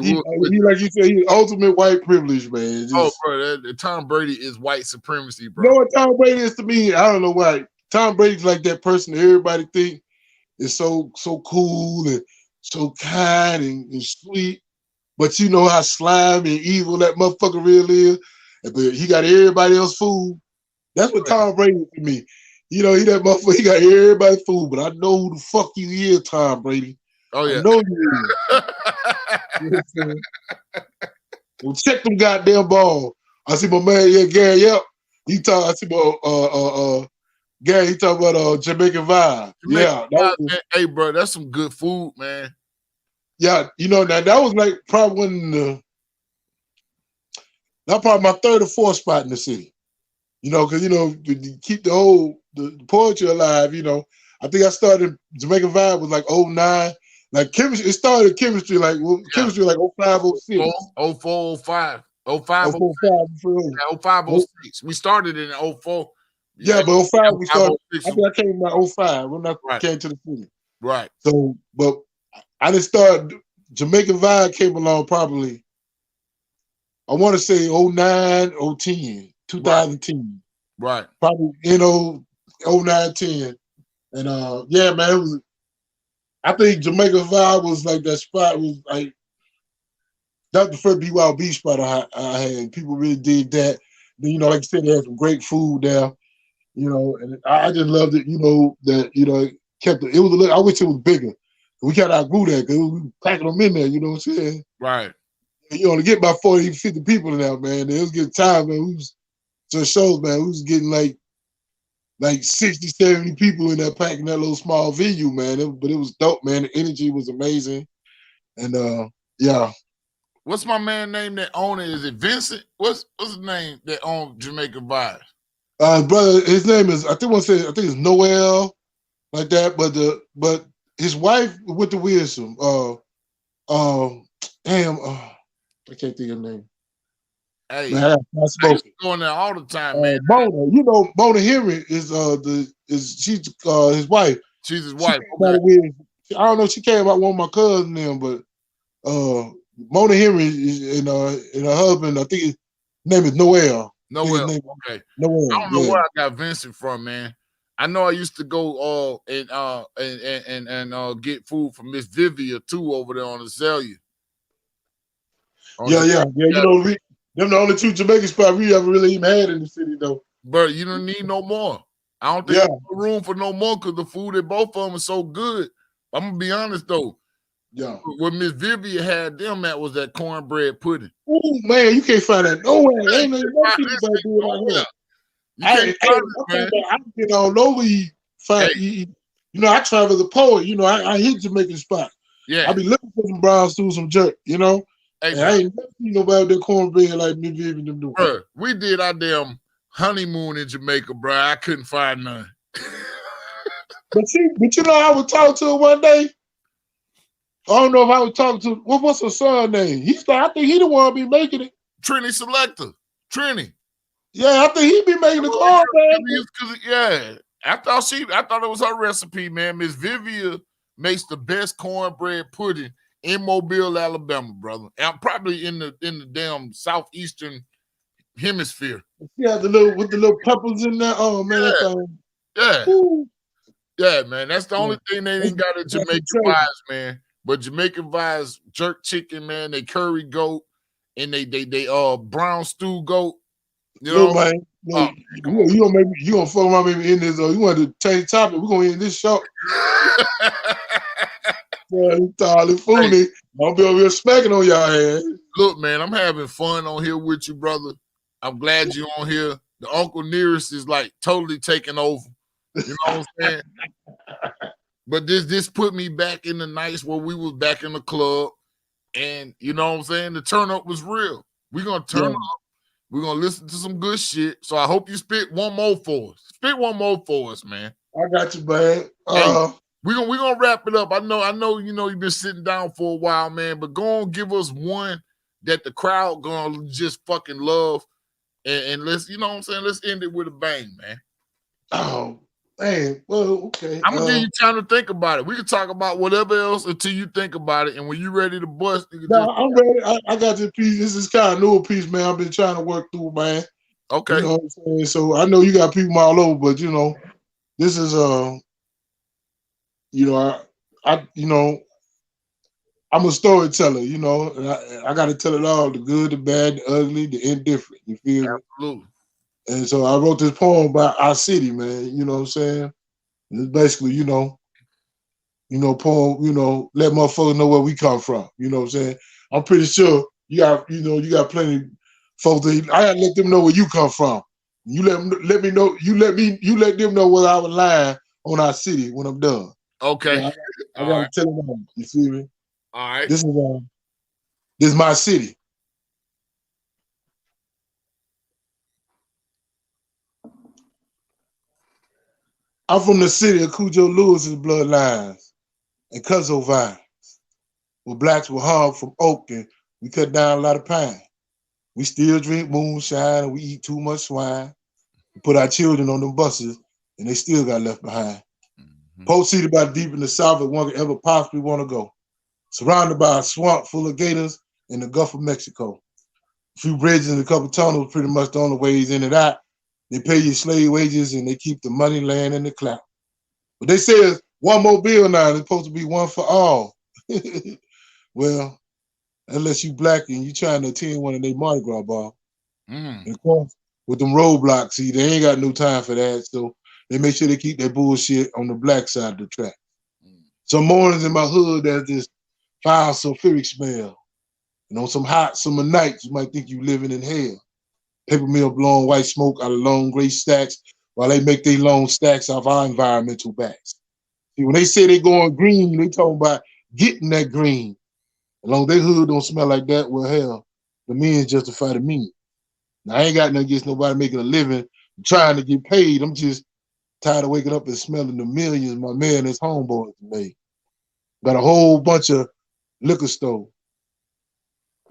he like you said, he's ultimate white privilege, man. Bro, Tom Brady is white supremacy, bro. You know what Tom Brady is to me? I don't know why. Tom Brady's like that person that everybody think is so cool and so kind and sweet, but you know how slimy and evil that motherfucker really is. But he got everybody else fooled. That's what Tom Brady is to me. You know, he that motherfucker. He got everybody fooled, but I know who the fuck you is, Tom Brady. Oh yeah, I know you is. You know what I'm saying? Well, check them goddamn ball. I see my man, Gary. Yep, he talk. I see my Gary. He talk about Jamaican vibe. Hey, bro, that's some good food, man. Yeah, you know that was like probably that probably my third or fourth spot in the city. You know, because you know to keep the poetry alive. You know, I think I started Jamaican vibe was like 09. Like chemistry, it started chemistry like chemistry like 05, 06. 04, 05. 05, 04, 05, 06. We started in 04. Yeah, but 05 we started. 06. I think I came in 05 when I came to the city. Right. So, but I didn't start. Jamaican vibe came along probably, I want to say 09, 010, 2010. Right. Probably in 09, 10. And yeah, man, it was, I think Jamaican vibe was like that spot was like, that was the first BYOB spot I had. People really did that. Then, you know, like you said, they had some great food there. You know, and I just loved it, you know, that, you know, kept it. It was a little, I wish it was bigger. We kind of outgrew that because we were packing them in there, you know what I'm saying? Right. And you only get about 40, 50 people in there, man. It was getting time, man. We was to shows, man. We was getting like 60, 70 people in there packing that little small venue, man. But it was dope, man. The energy was amazing. And yeah. What's my man name that owned it? Is it Vincent? What's his name that owned Jamaica Vibe? Brother, his name is I think it's Noel, like that. But his wife went to wisdom. Damn, I can't think of her name. Hey, man, I used to go in there all the time, man. Mona, you know, Mona Henry is she's his wife. She's his wife. Okay. I don't know. She came out one of my cousins them, but Mona Henry is, and her husband, I think his name is Noel. Noel. Okay. Noel. I don't know where I got Vincent from, man. I know I used to go and get food from Miss Vivia too over there on Azalea. Yeah. You know, them the only two Jamaican spots we ever really even had in the city, though. But you don't need no more. I don't think there's no room for no more because the food at both of them is so good. I'm gonna be honest though. Yeah. What Miss Vivia had them at was that cornbread pudding. Oh man, you can't find that nowhere. Ain't no people about doing that. I get all over you. You know, I travel as a poet. You know, I hit Jamaican spot. Yeah. I be looking for some brown stew, some jerk. You know, and I ain't never seen nobody that cornbread like me Vivian them doing. Bro, we did our damn honeymoon in Jamaica, bro. I couldn't find none. But you know, I was talking to her one day. I don't know if I was talking to what's her son name? I think he the one be making it. Trini Selector. Trini. Yeah, I think he be making the cornbread. Yeah. I thought it was her recipe, man. Miss Vivia makes the best cornbread pudding in Mobile, Alabama, brother. And probably in the damn southeastern hemisphere. Yeah, with the little peppers in there. Oh man, yeah. that thing. Yeah. Ooh. Yeah, man. That's the only thing they ain't got at Jamaican Vibes, man. But Jamaican Vibes jerk chicken, man. They curry goat and they brown stew goat. You know, man. Look, you gonna fuck around maybe in this. You want to change topic? We're gonna end this show. Boy, foodie. I'll be over here smacking on y'all head. Look, man, I'm having fun on here with you, brother. I'm glad you're on here. The Uncle Nearest is like totally taking over. You know what I'm saying? But this put me back in the nights where we was back in the club, and you know what I'm saying? The turn up was real. We're gonna turn up. We're gonna listen to some good shit. So I hope you spit one more for us. Spit one more for us, man. I got you, man. We're gonna wrap it up. I know you know you've been sitting down for a while, man, but go on, give us one that the crowd gonna just fucking love. And let's, you know what I'm saying? Let's end it with a bang, man. Oh, man. Well, okay. I'm gonna give you time to think about it. We can talk about whatever else until you think about it. And when you're ready to bust, I'm ready. I got this piece. This is kind of new piece, man. I've been trying to work through, man. Okay. You know what I'm saying? So I know you got people all over, but you know, this is you know, I'm a storyteller, you know, and I got to tell it all, the good, the bad, the ugly, the indifferent. You feel me? Absolutely. And so I wrote this poem about our city, man. You know what I'm saying? And it's basically, you know, poem, you know, let motherfuckers know where we come from. You know what I'm saying? I'm pretty sure you got plenty of folks that I gotta let them know where you come from. You let me know. You let them know where I was lying on our city when I'm done. Okay. Yeah, I gotta tell them all. You feel me? All right. This is my city. I'm from the city of Cujo Lewis's bloodlines and Cuzzo vines, where blacks were hung from oak and we cut down a lot of pine. We still drink moonshine and we eat too much swine. We put our children on them buses and they still got left behind. Post City about deep in the south that one could ever possibly want to go. Surrounded by a swamp full of gators in the Gulf of Mexico. A few bridges and a couple tunnels, pretty much the only ways in and out. They pay you slave wages and they keep the money, land, and the clout. But they say it's one more bill now, it's supposed to be one for all. Well, unless you black and you trying to attend one of their Mardi Gras ball. And of course, with them roadblocks, see, they ain't got no time for that. So they make sure they keep that bullshit on the black side of the track. Some mornings in my hood, there's this foul sulfuric smell. And on some hot summer nights, you might think you living in hell. Paper mill blowing white smoke out of long gray stacks while they make their long stacks off our environmental backs. See, when they say they going green, they talking about getting that green. As long as their hood don't smell like that, well, hell, the means justify the means. Now, I ain't got nothing against nobody making a living, trying to get paid. I'm just tired of waking up and smelling the millions my man and his homeboys made. Got a whole bunch of liquor stores.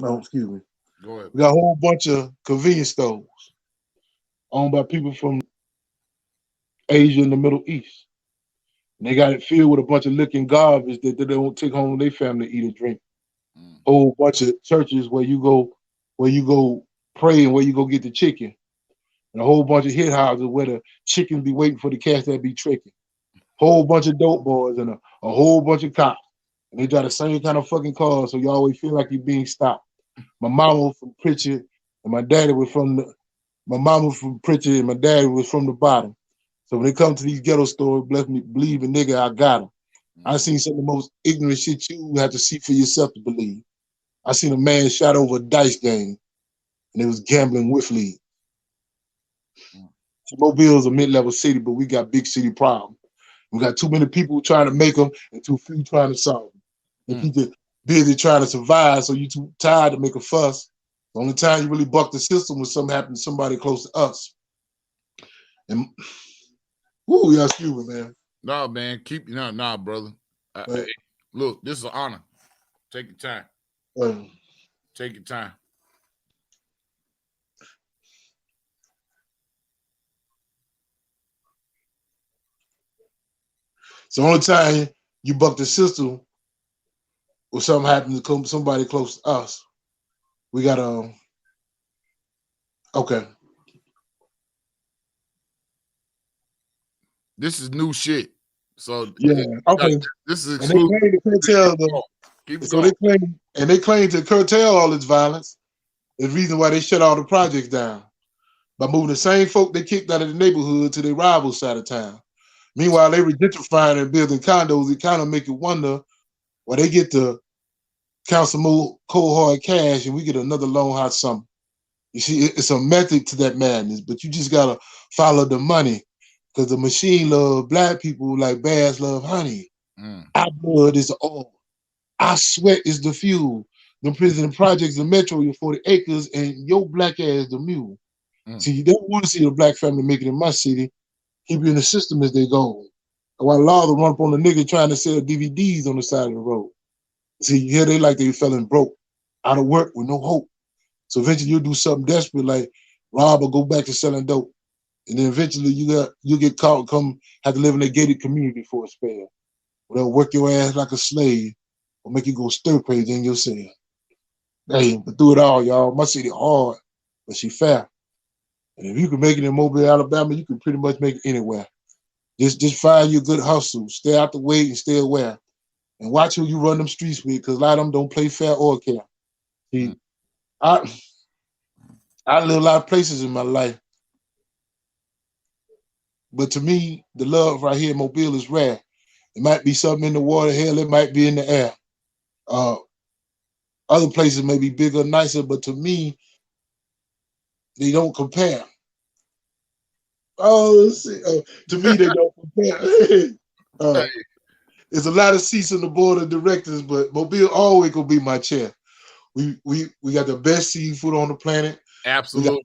No, excuse me. Go ahead. We got a whole bunch of convenience stores owned by people from Asia and the Middle East. And they got it filled with a bunch of licking garbage that they don't take home to their family to eat or drink. Whole bunch of churches where you go pray and where you go get the chicken. And a whole bunch of hit houses where the chickens be waiting for the cats that be tricking. Whole bunch of dope boys and a whole bunch of cops. And they drive the same kind of fucking cars, so you always feel like you're being stopped. My mama was from Pritchard, and my daddy was from my mama was from Pritchard, and my daddy was from the bottom. So when they come to these ghetto stores, bless me, believe a nigga, I got them. I seen some of the most ignorant shit you have to see for yourself to believe. I seen a man shot over a dice game, and they was gambling with league. Mobile's a mid-level city, but we got big city problems. We got too many people trying to make them and too few trying to solve them. And people busy trying to survive, so you too tired to make a fuss. The only time you really buck the system when something happened to somebody close to us. And, ooh, yeah, excuse me, man. No, man, keep nah, brother. Hey, look, this is an honor. Take your time. Take your time. So only time you buck the system or something happens to come somebody close to us, we got okay. This is new shit. So Yeah, okay. This is And they exclusive. claim to curtail the Keep it so going. they claim to curtail all this violence. Is the reason why they shut all the projects down. By moving the same folk they kicked out of the neighborhood to their rival side of town. Meanwhile, they were gentrifying and building condos. It kind of make you wonder why they get to count some more cold hard cash and we get another long hot summer. You see, it's a method to that madness, but you just gotta follow the money because the machine love black people like bears love honey. Our blood is the oil. Our sweat is the fuel. The prison projects, the metro, your 40 acres, and your black ass the mule. See, they don't want to see a black family make it in my city. Keep you in the system as they go. While law will run up on the nigga trying to sell DVDs on the side of the road. See, here they like they feeling broke, out of work with no hope. So eventually you'll do something desperate like rob or go back to selling dope. And then eventually you get caught and come have to live in a gated community for a spell. Or they'll work your ass like a slave or make you go stir crazy in your cell. Hey, but through it all, y'all, my city hard, but she fair. And if you can make it in Mobile, Alabama, you can pretty much make it anywhere. Just find your good hustle, stay out the way and stay aware. And watch who you run them streets with, because a lot of them don't play fair or care. See, I live a lot of places in my life. But to me, the love right here in Mobile is rare. It might be something in the water, hell, it might be in the air. Other places may be bigger, nicer, but to me, they don't compare. Oh, see, to me, they don't compare. There's a lot of seats on the board of directors, but Mobile always gonna be my chair. We got the best seafood on the planet. Absolutely.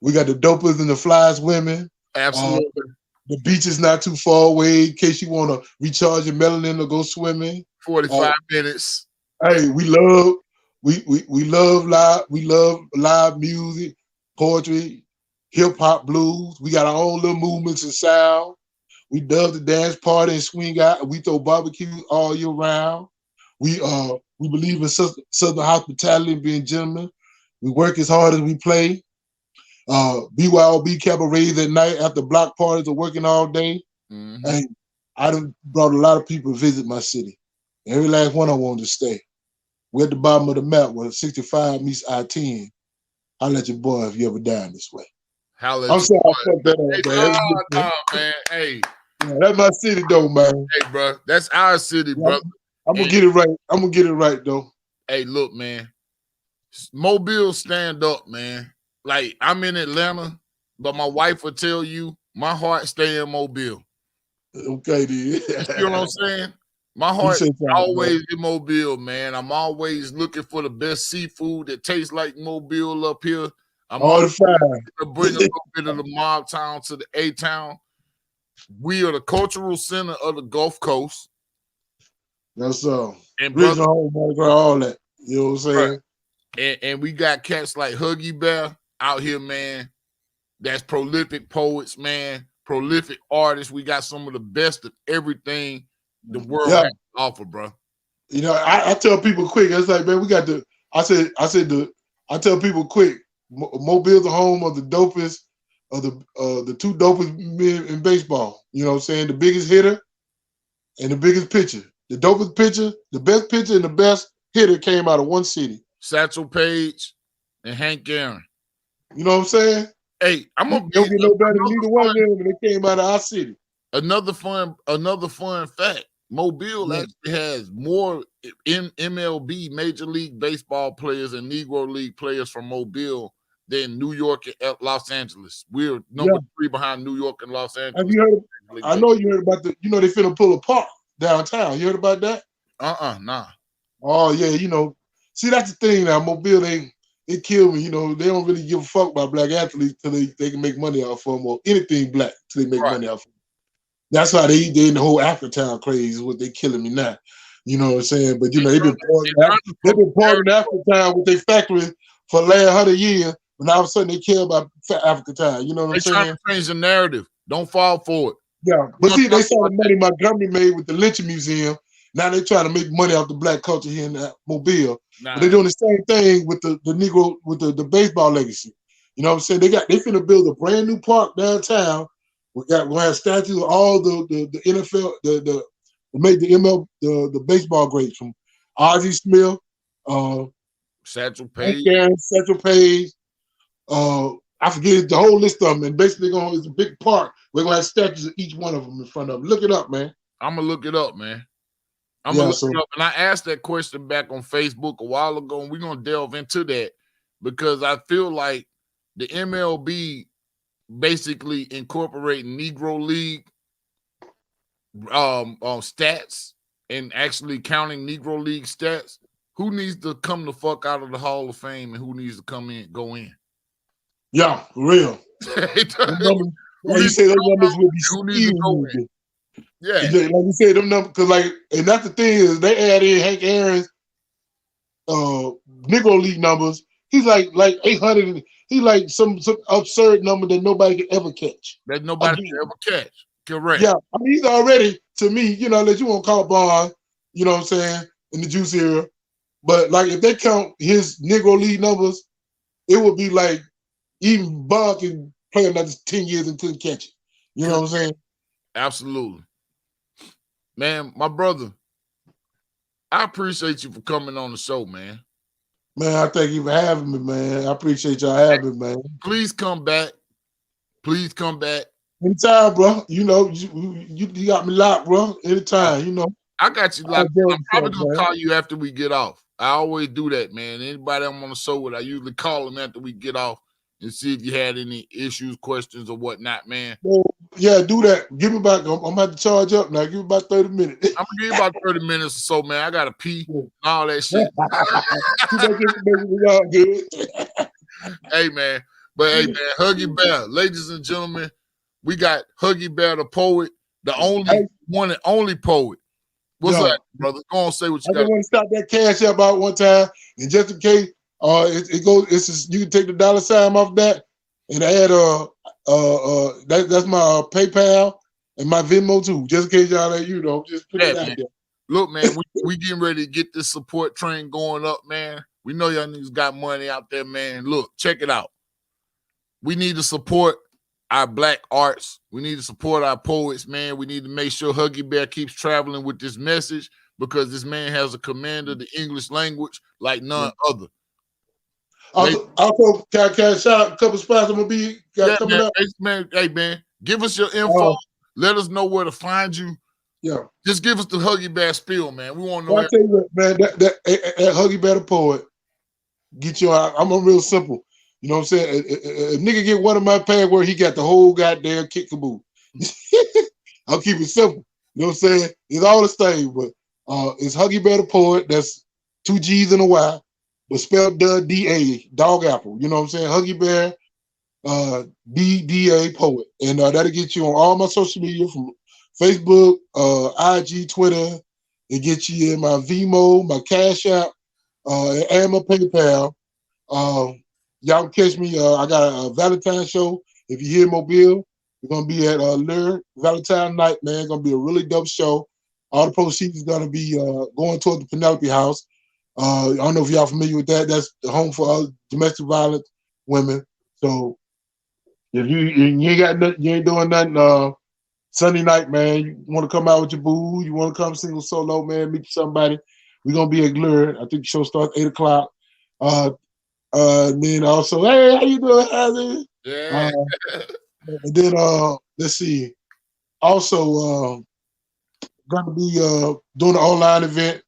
We got the dopest and the flyest women. Absolutely. The beach is not too far away in case you want to recharge your melanin or go swimming. 45 minutes. Hey, we love live music, poetry, hip hop, blues. We got our own little movements and sound. We love the dance party and swing out. We throw barbecue all year round. We believe in Southern hospitality and being gentlemen. We work as hard as we play. BYOB cabarets at night after block parties are working all day. And I done brought a lot of people to visit my city. Every last one I wanted to stay. We're at the bottom of the map where 65 meets I-10. I'll let your boy if you ever down this way. I'm sorry I fucked that up, man. Man. Hey. Yeah, that's my city though, man. Hey, bro. That's our city, brother. I'm gonna get it right. I'm gonna get it right though. Hey, look, man. Mobile stand up, man. Like, I'm in Atlanta, but my wife will tell you my heart stay in Mobile. Okay, dude. You see what I'm saying? My heart is always in Mobile, man. I'm always looking for the best seafood that tastes like Mobile up here. I'm always to bring a little bit of the Mobtown to the A-Town. We are the cultural center of the Gulf Coast. That's so. And original home, all that. You know what I'm saying? Right. And we got cats like Huggy Bear out here, man. That's prolific poets, man. Prolific artists. We got some of the best of everything the world has to offer, bro. You know, I tell people quick. It's like, man, we got the. I tell people quick. Mobile's the home of the dopest of the two dopest men in baseball. You know what I'm saying? The biggest hitter and the biggest pitcher. The dopest pitcher, the best pitcher, and the best hitter came out of one city. Satchel Paige and Hank Aaron. You know what I'm saying? Hey, I'm gonna don't get no better than neither one of them, and they came out of our city. Another fun fact. Mobile actually has more MLB, Major League Baseball players and Negro League players from Mobile than New York and Los Angeles. We're number 3 behind New York and Los Angeles. Have you heard? I know you heard about they finna pull a park downtown. You heard about that? Nah. Oh yeah, see that's the thing now. Mobile, they kill me. They don't really give a fuck about black athletes till they can make money off of them or anything black till they make money off of them. That's why they in the whole Africatown craze is what they killing me now. You know what I'm saying? But you know, they've been pouring Africatown with their factory for the last 100 years, but now all of a sudden they care about Africatown. You know what I'm saying? Trying to change the narrative. Don't fall for it. Yeah, but see, they saw the money Montgomery made with the Lynching Museum. Now they're trying to make money off the black culture here in Mobile. But they're doing the same thing with the Negro, with the baseball legacy. You know what I'm saying? They finna build a brand new park downtown. We'll have statues of all the NFL, the baseball greats from Ozzie Smith, Satchel Paige. I forget the whole list of them. And basically, it's a big park. We're gonna have statues of each one of them in front of them. Look it up, man. I'm gonna look it up, man. I'm gonna look it up. And I asked that question back on Facebook a while ago, and we're gonna delve into that because I feel like the MLB basically incorporating Negro League stats and actually counting Negro League stats. Who needs to come the fuck out of the Hall of Fame and who needs to go in? Yeah, for real. You say those numbers will be stealing. Yeah, like you said, them numbers, because and that's the thing is they add in Hank Aaron's Negro League numbers. He's like 800. He's like some absurd number that nobody could ever catch. That nobody can ever catch. Correct. Yeah, I mean, he's already, to me, unless you want to call Bond, you know what I'm saying, in the Juice era. But if they count his Negro League numbers, it would be like even Bond can play another 10 years until he catch it. You know what I'm saying? Absolutely. Man, my brother, I appreciate you for coming on the show, man. Man, I thank you for having me, man. I appreciate y'all having me, man. Please come back. Please come back. Anytime, bro. You got me locked, bro. Anytime, I got you locked. I'm probably going to call you after we get off. I always do that, man. Anybody I'm on the show with, I usually call them after we get off and see if you had any issues, questions, or whatnot, man. Well, yeah, do that. Give me back. I'm going to have to charge up now. Give me about 30 minutes. I'm going to give you about 30 minutes or so, man. I got to pee and all that shit. Hey, man. But, hey, man, Huggy Bear. Ladies and gentlemen, we got Huggy Bear the Poet, the only one and only poet. What's up, brother? Go on, say what you got. I just want to stop that cash up out one time, and just in case it goes, you can take the $ off that and add that's my PayPal and my Venmo too, just in case y'all just put it out there. Look, man, we getting ready to get this support train going up, man. We know y'all niggas got money out there, man. Look, check it out. We need to support our black arts. We need to support our poets, man. We need to make sure Huggy Bear keeps traveling with this message because this man has a command of the English language like none other. Also, can I shout out a couple spots I'm gonna be coming up? Hey, man, give us your info. Let us know where to find you. Yeah. Just give us the Huggy Bear spiel, man. We want to know. I'll tell you what, man, that Huggy Bear Da Poet, get you out. I'm a real simple. You know what I'm saying? A nigga get one of my passwords, he got the whole goddamn kick caboodle. I'll keep it simple. You know what I'm saying? It's all the same, but it's Huggy Bear Da Poet. That's 2 G's and a Y, but spelled D-A, dog apple. You know what I'm saying? Huggy Bear, D-A Poet. And that'll get you on all my social media from Facebook, IG, Twitter. It gets you in my Vimo, my Cash App, and my PayPal. Y'all can catch me. I got a Valentine's show. If you're here in Mobile, we're going to be at Lure Valentine night, man. It's going to be a really dope show. All the proceeds is going to be going toward the Penelope House. I don't know if y'all familiar with that. That's the home for domestic violence women. So if you ain't got nothing, you ain't doing nothing Sunday night, man, you want to come out with your boo, you want to come single solo, man, meet somebody, we're going to be at Lure. I think the show starts 8 o'clock. And then also, hey, how you doing, Hazard? Yeah. And then let's see. Also, gonna be doing an online event.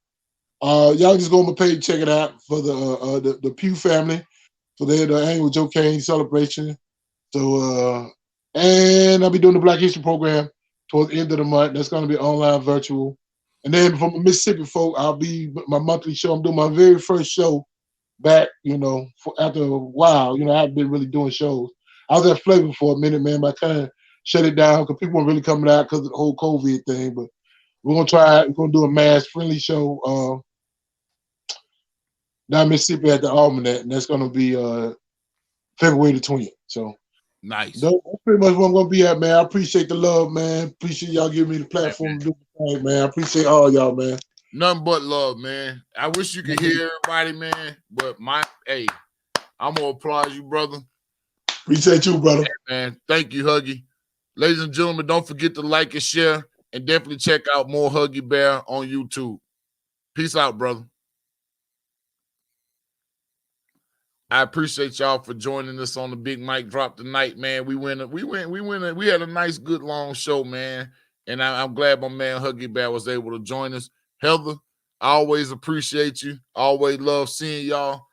Y'all just go on my page, check it out for the Pew family for the annual Joe Kane celebration. So and I'll be doing the Black History program towards the end of the month. That's gonna be online virtual. And then from Mississippi folk, I'll be my monthly show. I'm doing my very first show back, after a while. I haven't been really doing shows. I was at Flavor for a minute, man. By the time shut it down because people weren't really coming out because of the whole COVID thing. But we're gonna try it. We're gonna do a mass friendly show down in Mississippi at the Almanac, and that's gonna be February the 20th. So Nice. that's pretty much what I'm gonna be at, man. I appreciate the love, man. Appreciate y'all giving me the platform to do the thing, man. I appreciate all y'all, man. Nothing but love, man. I wish you could hear everybody, man. But I'm gonna applaud you, brother. Appreciate you, brother. Man, thank you, Huggy. Ladies and gentlemen, don't forget to like and share, and definitely check out more Huggy Bear on YouTube. Peace out, brother. I appreciate y'all for joining us on the Big Mic Drop tonight, man. We had a nice, good, long show, man. And I'm glad my man Huggy Bear was able to join us. Heather, I always appreciate you. Always love seeing y'all.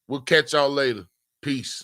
We'll catch y'all later. Peace.